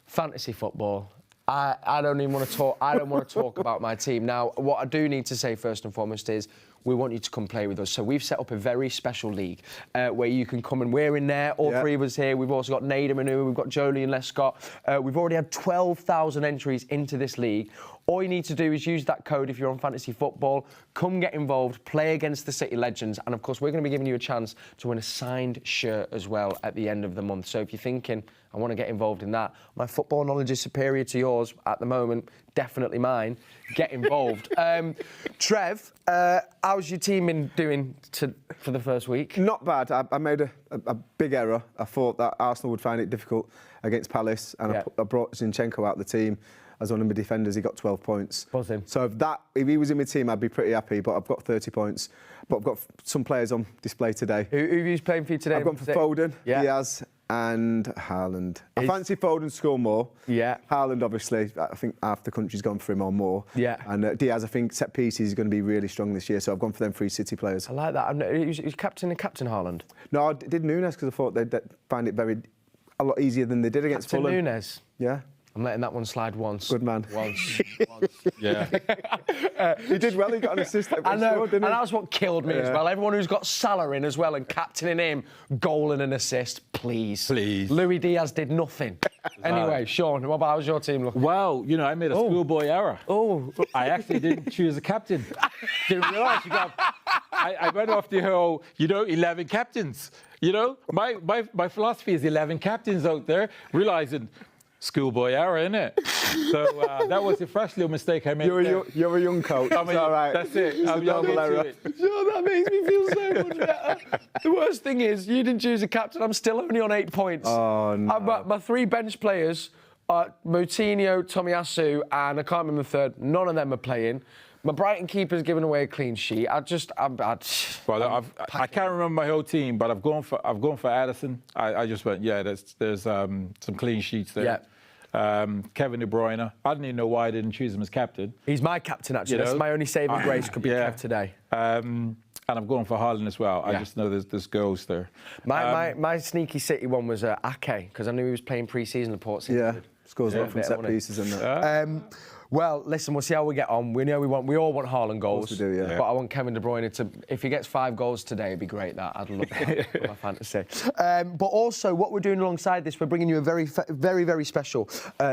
fantasy football, I don't even want to talk. I don't want to talk about my team. Now, what I do need to say first and foremost is we want you to come play with us. So we've set up a very special league where you can come and we're in there. All three of us here. We've also got Nader Manu, we've got Jolie and Lescott. We've already had 12,000 entries into this league. All you need to do is use that code if you're on fantasy football. Come get involved, play against the City legends. And, of course, we're going to be giving you a chance to win a signed shirt as well at the end of the month. So if you're thinking, I want to get involved in that, my football knowledge is superior to yours at the moment, definitely mine. Get involved. Trev, how's your team been doing for the first week? Not bad. I made a big error. I thought that Arsenal would find it difficult against Palace, and I brought Zinchenko out of the team. As one of my defenders, he got 12 points. Buzzing. So if he was in my team, I'd be pretty happy, but I've got 30 points. But I've got some players on display today. Who are you playing for you today? I've gone for Foden, Diaz and Haaland. I fancy Foden score more. Yeah. Haaland, obviously, I think half the country's gone for him or more. Yeah. And Diaz, I think, set pieces is going to be really strong this year, so I've gone for them 3 City players. I like that. Who's captain Haaland? No, I did Nunes because I thought they'd find it a lot easier than they did against Fulham. Nunes? Yeah. I'm letting that one slide once. Good man. Once. Yeah. He did well. He got an assist. I know, scored, didn't and he? that's what killed me as well. Everyone who's got Salah in as well and captaining him, goal and an assist, please. Please. Louis Diaz did nothing. Anyway, Shaun, how's your team looking? Well, you know, I made a schoolboy error. Oh. I actually didn't choose a captain. Didn't realise I went off the whole, 11 captains. My philosophy is 11 captains out there, realising schoolboy error, innit? So that was a fresh little mistake I made. You're a young coach. I mean, it's all right. That's it. I'm young double error. Sure, that makes me feel so much better. The worst thing is, you didn't choose a captain. I'm still only on 8 points. Oh, no. My 3 bench players are Moutinho, Tomiyasu, and I can't remember the third. None of them are playing. My Brighton keeper's given away a clean sheet. I can't remember my whole team, but I've gone for Addison. I just went, there's some clean sheets there. Yeah. Kevin De Bruyne. I don't even know why I didn't choose him as captain. He's my captain, actually. That's my only saving grace could be Kev today. And I'm going for Haaland as well. I just know there's goals there. My sneaky City one was Ake, because I knew he was playing pre-season at Port City. Yeah, scores a lot from set pieces and that. Well, listen, we'll see how we get on. We know we all want Haaland goals. Of course we do, yeah. But I want Kevin De Bruyne to, if he gets 5 goals today, it'd be great. I'd love that for my fantasy. But also, what we're doing alongside this, we're bringing you a very, very special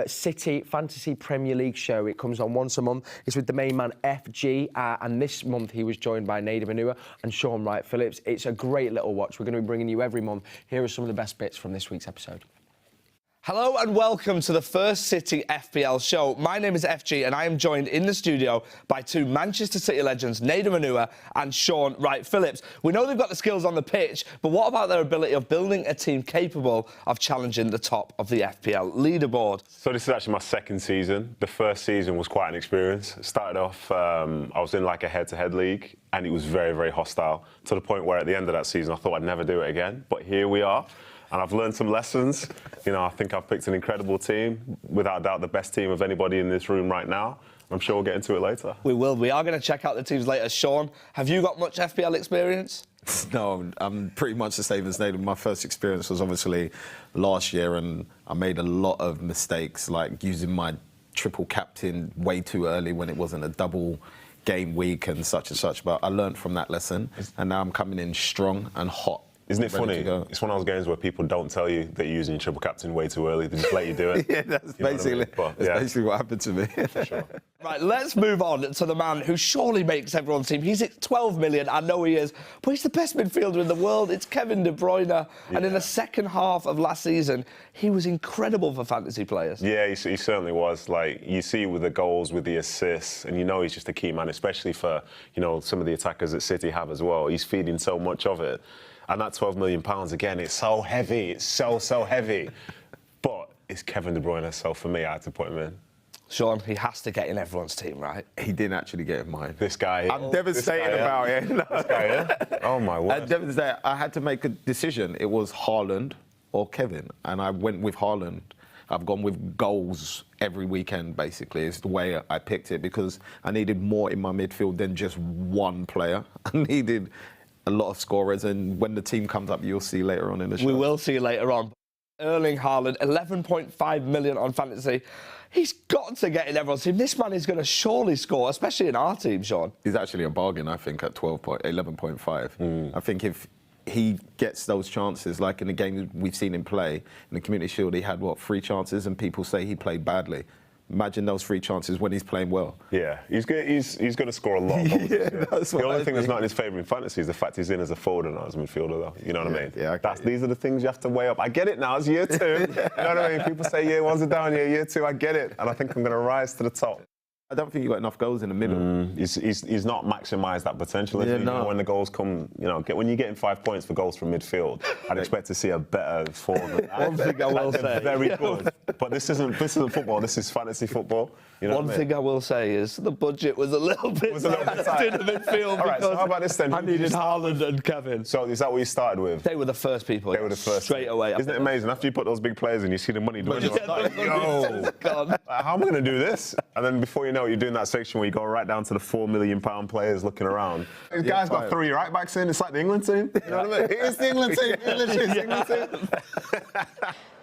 City Fantasy Premier League show. It comes on once a month. It's with the main man FG, and this month he was joined by Nader Manu and Shaun Wright-Phillips. It's a great little watch. We're going to be bringing you every month. Here are some of the best bits from this week's episode. Hello and welcome to the first City FPL show. My name is FG and I am joined in the studio by 2 Manchester City legends, Nader Manu and Shaun Wright-Phillips. We know they've got the skills on the pitch, but what about their ability of building a team capable of challenging the top of the FPL leaderboard? So this is actually my 2nd season. The first season was quite an experience. Started off, I was in like a head-to-head league and it was very, very hostile to the point where at the end of that season I thought I'd never do it again. But here we are. And I've learned some lessons. I think I've picked an incredible team, without a doubt the best team of anybody in this room right now. I'm sure we'll get into it later. We will. We are going to check out the teams later. Shaun, have you got much FPL experience? No, I'm pretty much the same as Nader. My first experience was obviously last year, and I made a lot of mistakes, like using my triple captain way too early when it wasn't a double game week and such. But I learned from that lesson, and now I'm coming in strong and hot. Isn't it funny? It's one of those games where people don't tell you that you're using your triple captain way too early. They just let you do it. Yeah, that's basically what happened to me. For sure. Right, let's move on to the man who surely makes everyone's team. He's at 12 million, I know he is, but he's the best midfielder in the world. It's Kevin De Bruyne. Yeah. And in the second half of last season, he was incredible for fantasy players. Yeah, he certainly was. Like, you see with the goals, with the assists, and he's just a key man, especially for, some of the attackers that City have as well. He's feeding so much of it. And that £12 million, again, it's so heavy. It's so heavy. But it's Kevin De Bruyne, so for me, I had to put him in. Shaun, he has to get in everyone's team, right? He didn't actually get in mine. This guy. I'm devastated about it. This guy, yeah? Oh, my word. I'm devastated. I had to make a decision. It was Haaland or Kevin, and I went with Haaland. I've gone with goals every weekend, basically, is the way I picked it, because I needed more in my midfield than just one player. I needed a lot of scorers, and when the team comes up, you'll see later on in the show. We will see later on. Erling Haaland, 11.5 million on fantasy. He's got to get in everyone's team. This man is going to surely score, especially in our team, Shaun. He's actually a bargain, I think, at 11.5. I think if he gets those chances, like in the game we've seen him play, in the Community Shield, he had, 3 chances, and people say he played badly. Imagine those 3 chances when he's playing well. Yeah, he's going to score a lot of goals. That's the only thing that's not in his favour in fantasy is the fact he's in as a Foden, not as a midfielder, though. You know what I mean? Yeah, okay. These are the things you have to weigh up. I get it now, it's year 2. You know what I mean? People say year 1's a down year, year 2, I get it. And I think I'm going to rise to the top. I don't think he got enough goals in the middle. He's not maximised that potential. Yeah, You know, when the goals come, when you're getting 5 points for goals from midfield, I'd expect to see a better form than that. One thing I will say. Very good. But this isn't football, this is fantasy football. You know One thing I will say is the budget was a little bit tight in the midfield. All right, so how about this then? I needed Haaland and Kevin. So is that what you started with? They were the first people. They were the first. Straight away. Isn't it amazing? After you put those big players in, you see the money dwindle. Yo, how am I going to do this? And then before you know it, you're doing that section where you go right down to the £4 million players looking around. This guy's got 3 right backs in. It's like the England team. You know what I mean? It is the England team. It is the England team.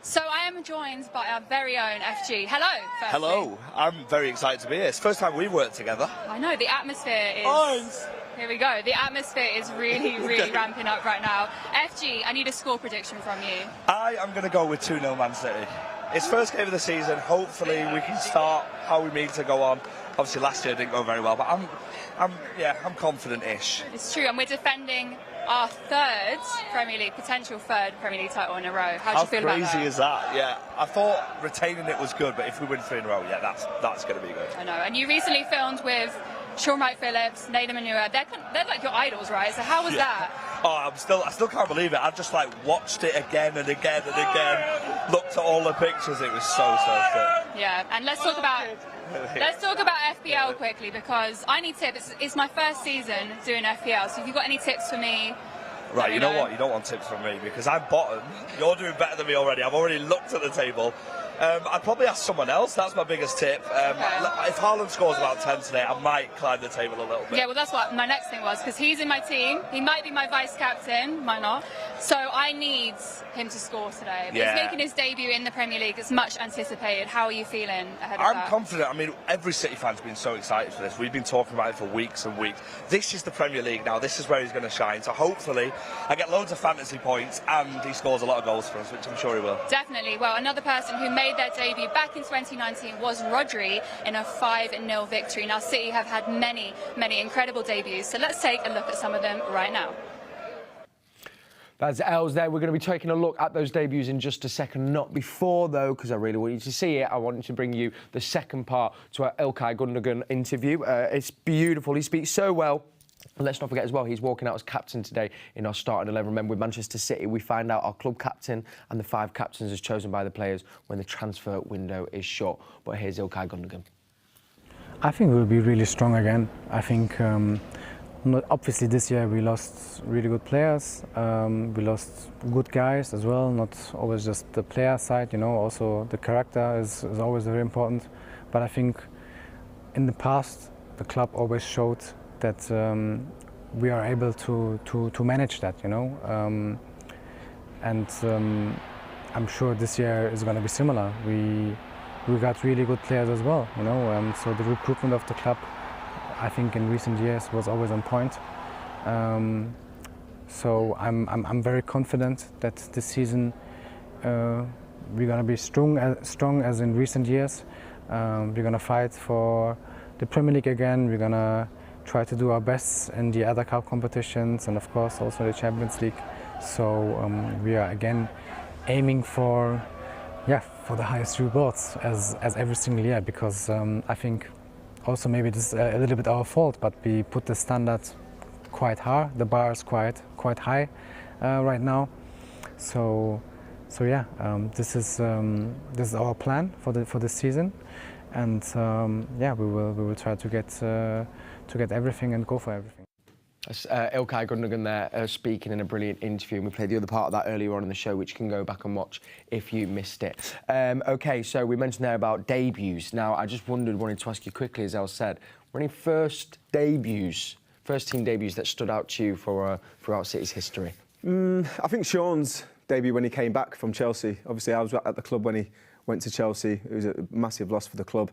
So I am joined by our very own FG. Hello. Firstly. Hello. I'm very excited to be here. It's the first time we've worked together. I know, the atmosphere is... Here we go. The atmosphere is really, really ramping up right now. FG, I need a score prediction from you. I am going to go with 2-0 Man City. It's first game of the season. Hopefully we can start how we mean to go on. Obviously last year didn't go very well, but I'm confident-ish. It's true, and we're defending our potential third Premier League title in a row. How do you feel about that? How crazy is that? Yeah, I thought retaining it was good, but if we win 3 in a row, yeah, that's going to be good. I know, and you recently filmed with Shaun Phillips, Nathan Manua. They're like your idols, right? So how was that? Oh, I still can't believe it. I've just watched it again and again and again. Looked at all the pictures. It was so sick. Yeah, and let's talk about FPL quickly because I need tips. It's my first season doing FPL, so if you've got any tips for me. Right, you know what? You don't want tips from me because I'm bottom. You're doing better than me already. I've already looked at the table. I'd probably ask someone else. That's my biggest tip. If Haaland scores about 10 today, I might climb the table a little bit. Yeah, well, that's what my next thing was, because he's in my team. He might be my vice-captain, might not. So I need him to score today. He's making his debut in the Premier League. It's much anticipated. How are you feeling ahead of that? I'm confident. I mean, every City fan's been so excited for this. We've been talking about it for weeks and weeks. This is the Premier League now. This is where he's going to shine. So hopefully I get loads of fantasy points and he scores a lot of goals for us, which I'm sure he will. Definitely. Well, another person who made their debut back in 2019 was Rodri in a 5-0 victory. Now, City have had many, many incredible debuts. So let's take a look at some of them right now. That's Els there. We're going to be taking a look at those debuts in just a second. Not before, though, because I really want you to see it. I wanted to bring you the second part to our Ilkay Gündoğan interview. It's beautiful. He speaks so well. And let's not forget as well, he's walking out as captain today in our starting 11. Remember, with Manchester City, we find out our club captain and the 5 captains as chosen by the players when the transfer window is shut. But here's Ilkay Gündoğan. I think we'll be really strong again. I think, obviously, this year we lost really good players. We lost good guys as well, not always just the player side, also the character is always very important. But I think in the past, the club always showed that we are able to manage that, and I'm sure this year is going to be similar. We got really good players as well, so the recruitment of the club, I think in recent years was always on point. So I'm very confident that this season we're going to be strong as in recent years. We're going to fight for the Premier League again. We're going to try to do our best in the other cup competitions and of course also the Champions League. So we are again aiming for the highest rewards as every single year, because I think also maybe this is a little bit our fault, but we put the standard quite high. The bar is quite high right now. So yeah, this is our plan for this season, and we will try to get everything and go for everything. That's Ilkay Gündoğan there speaking in a brilliant interview, and we played the other part of that earlier on in the show, which you can go back and watch if you missed it. OK, so we mentioned there about debuts. Now, I just wanted to ask you quickly, as El said, were any first team debuts that stood out to you throughout City's history? I think Shaun's debut when he came back from Chelsea. Obviously, I was at the club when he went to Chelsea. It was a massive loss for the club.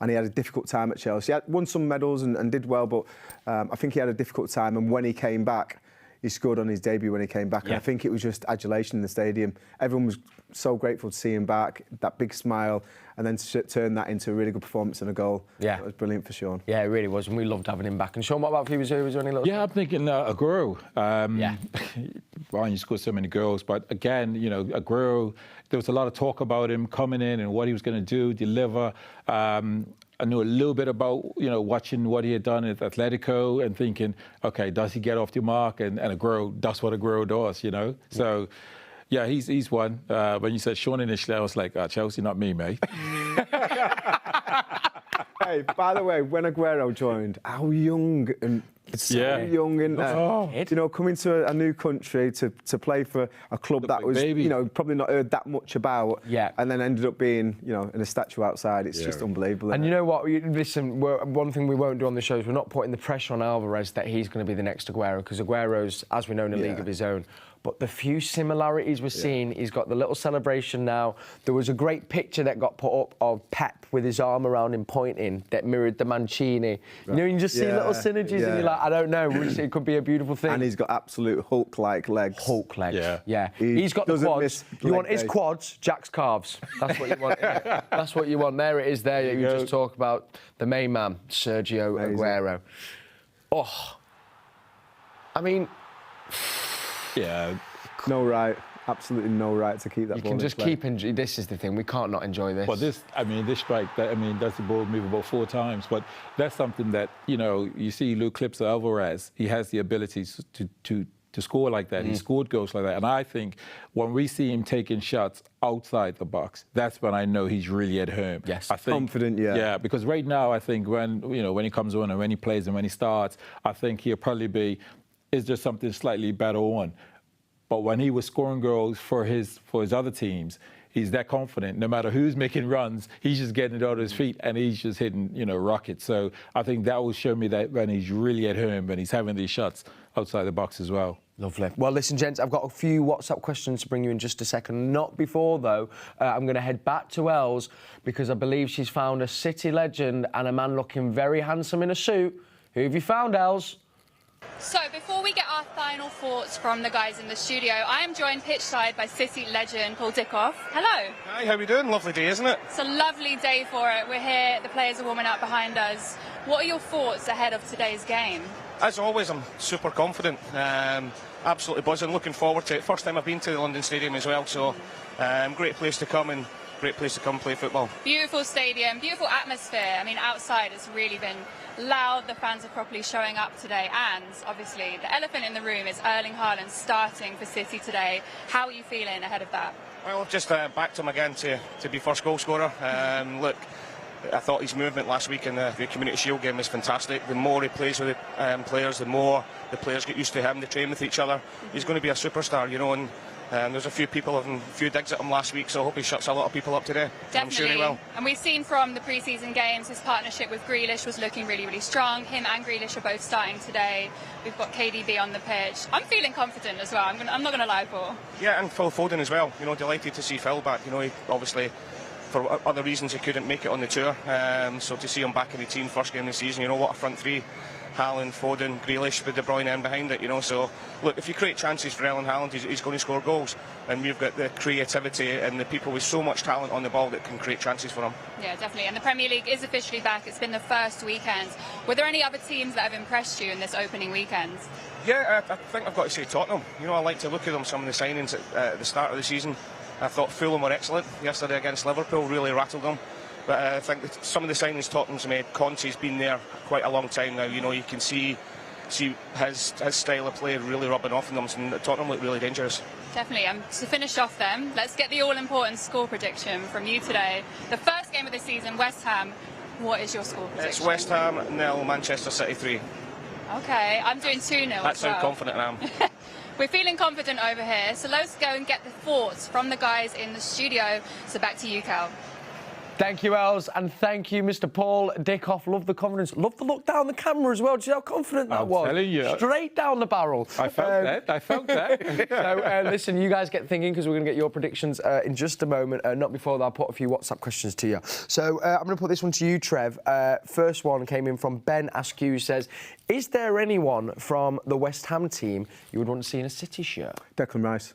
And he had a difficult time at Chelsea. He had won some medals and did well, but I think he had a difficult time. And when he came back, he scored on his debut when he came back. Yeah. And I think it was just adulation in the stadium. Everyone was so grateful to see him back, that big smile, and then to turn that into a really good performance and a goal. Yeah. It was brilliant for Shaun. Yeah, it really was, and we loved having him back. And Shaun, what about for you? Was there any little... Yeah, I'm thinking Aguero. Yeah. Ryan, you scored so many goals, but again, you know, Aguero, there was a lot of talk about him coming in and what he was going to do, deliver. I knew a little bit about, you know, watching what he had done at Atletico and thinking, okay, does he get off the mark? And Aguero, that's what Aguero does, you know? So, yeah, he's one. When you said Shaun initially, I was like, Chelsea, not me, mate. Hey, by the way, when Aguero joined, how young and young and you know, coming to a new country to play for a club that was, you know, probably not heard that much about, and then ended up being, you know, in a statue outside. It's just unbelievable. And you know what? Listen, one thing we won't do on the show is we're not putting the pressure on Alvarez that he's going to be the next Aguero, because Aguero's, as we know, in a league of his own. But the few similarities we're seeing, he's got the little celebration now. There was a great picture that got put up of Pep with his arm around him pointing that mirrored the Mancini. You know, you just see little synergies and you're like, I don't know, it could be a beautiful thing. And he's got absolute Hulk-like legs. Hulk legs, yeah. He's got the quads. You want his quads, Jack's calves. That's what you want. That's what you want. There it is there. You just talk about the main man, Sergio Aguero. Oh, I mean... Yeah. No right. Absolutely no right to keep that ball. You can just keep enjoying. This is the thing. We can't not enjoy this. Well, this strike, does the ball move about 4 times? But that's something that, you know, you see Luke clips of Alvarez. He has the ability to score like that. He scored goals like that. And I think when we see him taking shots outside the box, that's when I know he's really at home. Yes. I think, confident, Yeah, because right now, I think when he comes on and when he plays and when he starts, I think he'll probably be... Is there something slightly better on? But when he was scoring goals for his other teams, he's that confident. No matter who's making runs, he's just getting it out of his feet and he's just hitting, you know, rockets. So I think that will show me that when he's really at home, when he's having these shots outside the box as well. Lovely. Well, listen, gents, I've got a few WhatsApp questions to bring you in just a second. Not before, though. I'm going to head back to Els because I believe she's found a City legend and a man looking very handsome in a suit. Who have you found, Els? So, before we get our final thoughts from the guys in the studio, I am joined pitchside by City legend Paul Dickoff. Hello. Hi, how are we doing? Lovely day, isn't it? It's a lovely day for it. We're here, the players are warming up behind us. What are your thoughts ahead of today's game? As always, I'm super confident. Absolutely buzzing, looking forward to it. First time I've been to the London Stadium as well, so great place to come and great place to come play football. Beautiful stadium, beautiful atmosphere. I mean, outside it's really been loud. The fans are properly showing up today, and obviously the elephant in the room is Erling Haaland starting for City today. How are you feeling ahead of that? Well, I've just backed him again to be first goal scorer. Look, I thought his movement last week in the Community Shield game was fantastic. The more he plays with the players, the more the players get used to him. They train with each other. He's going to be a superstar, you know. And there's a few people having a few digs at him last week, so I hope he shuts a lot of people up today. Definitely. I'm sure he will. And we've seen from the pre-season games his partnership with Grealish was looking really, really strong. Him and Grealish are both starting today. We've got KDB on the pitch. I'm feeling confident as well. I'm not going to lie, Paul. Yeah, and Phil Foden as well. You know, delighted to see Phil back. You know, he obviously, for other reasons, he couldn't make it on the tour. So to see him back in the team first game of the season, you know, what a front three. Haaland, Foden, Grealish with Bruyne in behind it, you know. So, look, if you create chances for Erling Haaland, he's going to score goals. And we've got the creativity and the people with so much talent on the ball that can create chances for him. Yeah, definitely. And the Premier League is officially back. It's been the first weekend. Were there any other teams that have impressed you in this opening weekend? Yeah, I think I've got to say Tottenham. You know, I like to look at them, some of the signings at the start of the season. I thought Fulham were excellent yesterday against Liverpool, really rattled them. But I think that some of the signings Tottenham's made, Conte's been there quite a long time now. You know, you can see his style of play really rubbing off on them, and Tottenham look really dangerous. Definitely. To finish off then, let's get the all-important score prediction from you today. The first game of the season, West Ham. What is your score prediction? It's West Ham 0, Manchester City 3. OK, I'm doing 2-0 That's how confident I am. We're feeling confident over here, so let's go and get the thoughts from the guys in the studio. So back to you, Cal. Thank you, Els, and thank you, Mr. Paul Dickoff. Love the confidence. Love the look down the camera as well. Do you know how confident that was? I'm telling you. Straight down the barrel. I felt that. So, listen, you guys get thinking because we're going to get your predictions in just a moment. Not before that, I'll put a few WhatsApp questions to you. So I'm going to put this one to you, Trev. First one came in from Ben Askew, who says, is there anyone from the West Ham team you would want to see in a City shirt? Declan Rice.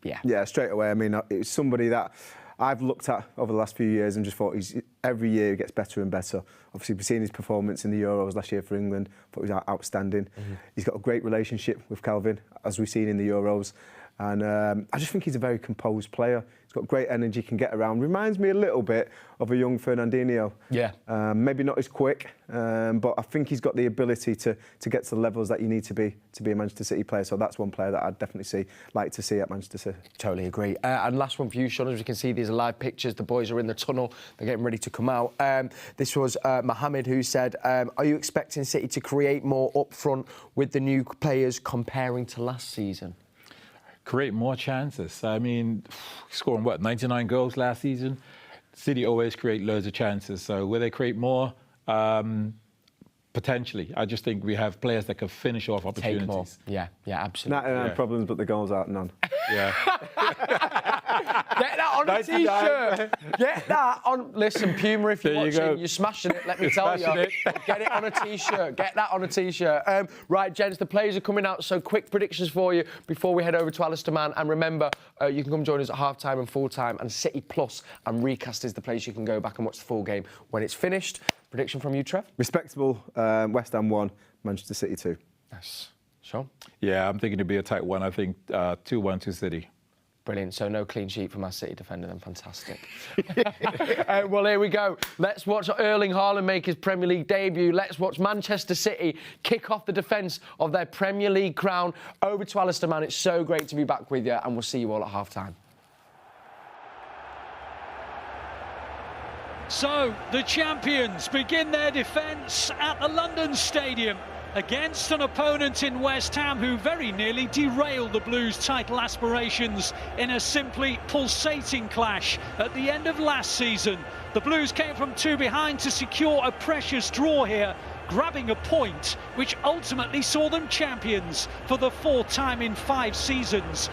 Yeah. Yeah, straight away. I mean, it's somebody that I've looked at over the last few years and just thought every year he gets better and better. Obviously, we've seen his performance in the Euros last year for England. Thought he was outstanding. He's got a great relationship with Calvin, as we've seen in the Euros. And I just think he's a very composed player. He's got great energy, can get around. Reminds me a little bit of a young Fernandinho. Yeah. Maybe not as quick, but I think he's got the ability to get to the levels that you need to be a Manchester City player. So that's one player that I'd definitely like to see at Manchester City. Totally agree. And last one for you, Shaun. As you can see, these are live pictures. The boys are in the tunnel. They're getting ready to come out. This was Mohammed who said, are you expecting City to create more up front with the new players comparing to last season? Create more chances. I mean, scoring, 99 goals last season? City always create loads of chances. So will they create more? Potentially. I just think we have players that can finish off opportunities. Take more. Yeah, absolutely. 99 problems, but the goals are none. Yeah. Get that on a T-shirt. Get that on. Listen, Puma, if you're watching, you're smashing it. Let me tell you. Get it on a T-shirt. Get that on a T-shirt. Right, gents, the players are coming out. So quick predictions for you before we head over to Alistair Mann. And remember, you can come join us at half-time and full-time. And City Plus and Recast is the place you can go back and watch the full game when it's finished. Prediction from you, Trev? Respectable. West Ham 1, Manchester City 2. Yes. Shaun? Yeah, I'm thinking it'd be a tight one. I think 2-1 to City. Brilliant. So no clean sheet from our City defender then. Fantastic. Well, here we go. Let's watch Erling Haaland make his Premier League debut. Let's watch Manchester City kick off the defence of their Premier League crown. Over to Alistair Mann. It's so great to be back with you, and we'll see you all at half-time. So, the champions begin their defence at the London Stadium against an opponent in West Ham who very nearly derailed the Blues' title aspirations in a simply pulsating clash at the end of last season. The Blues came from 2 behind to secure a precious draw here, grabbing a point which ultimately saw them champions for the 4th time in 5 seasons.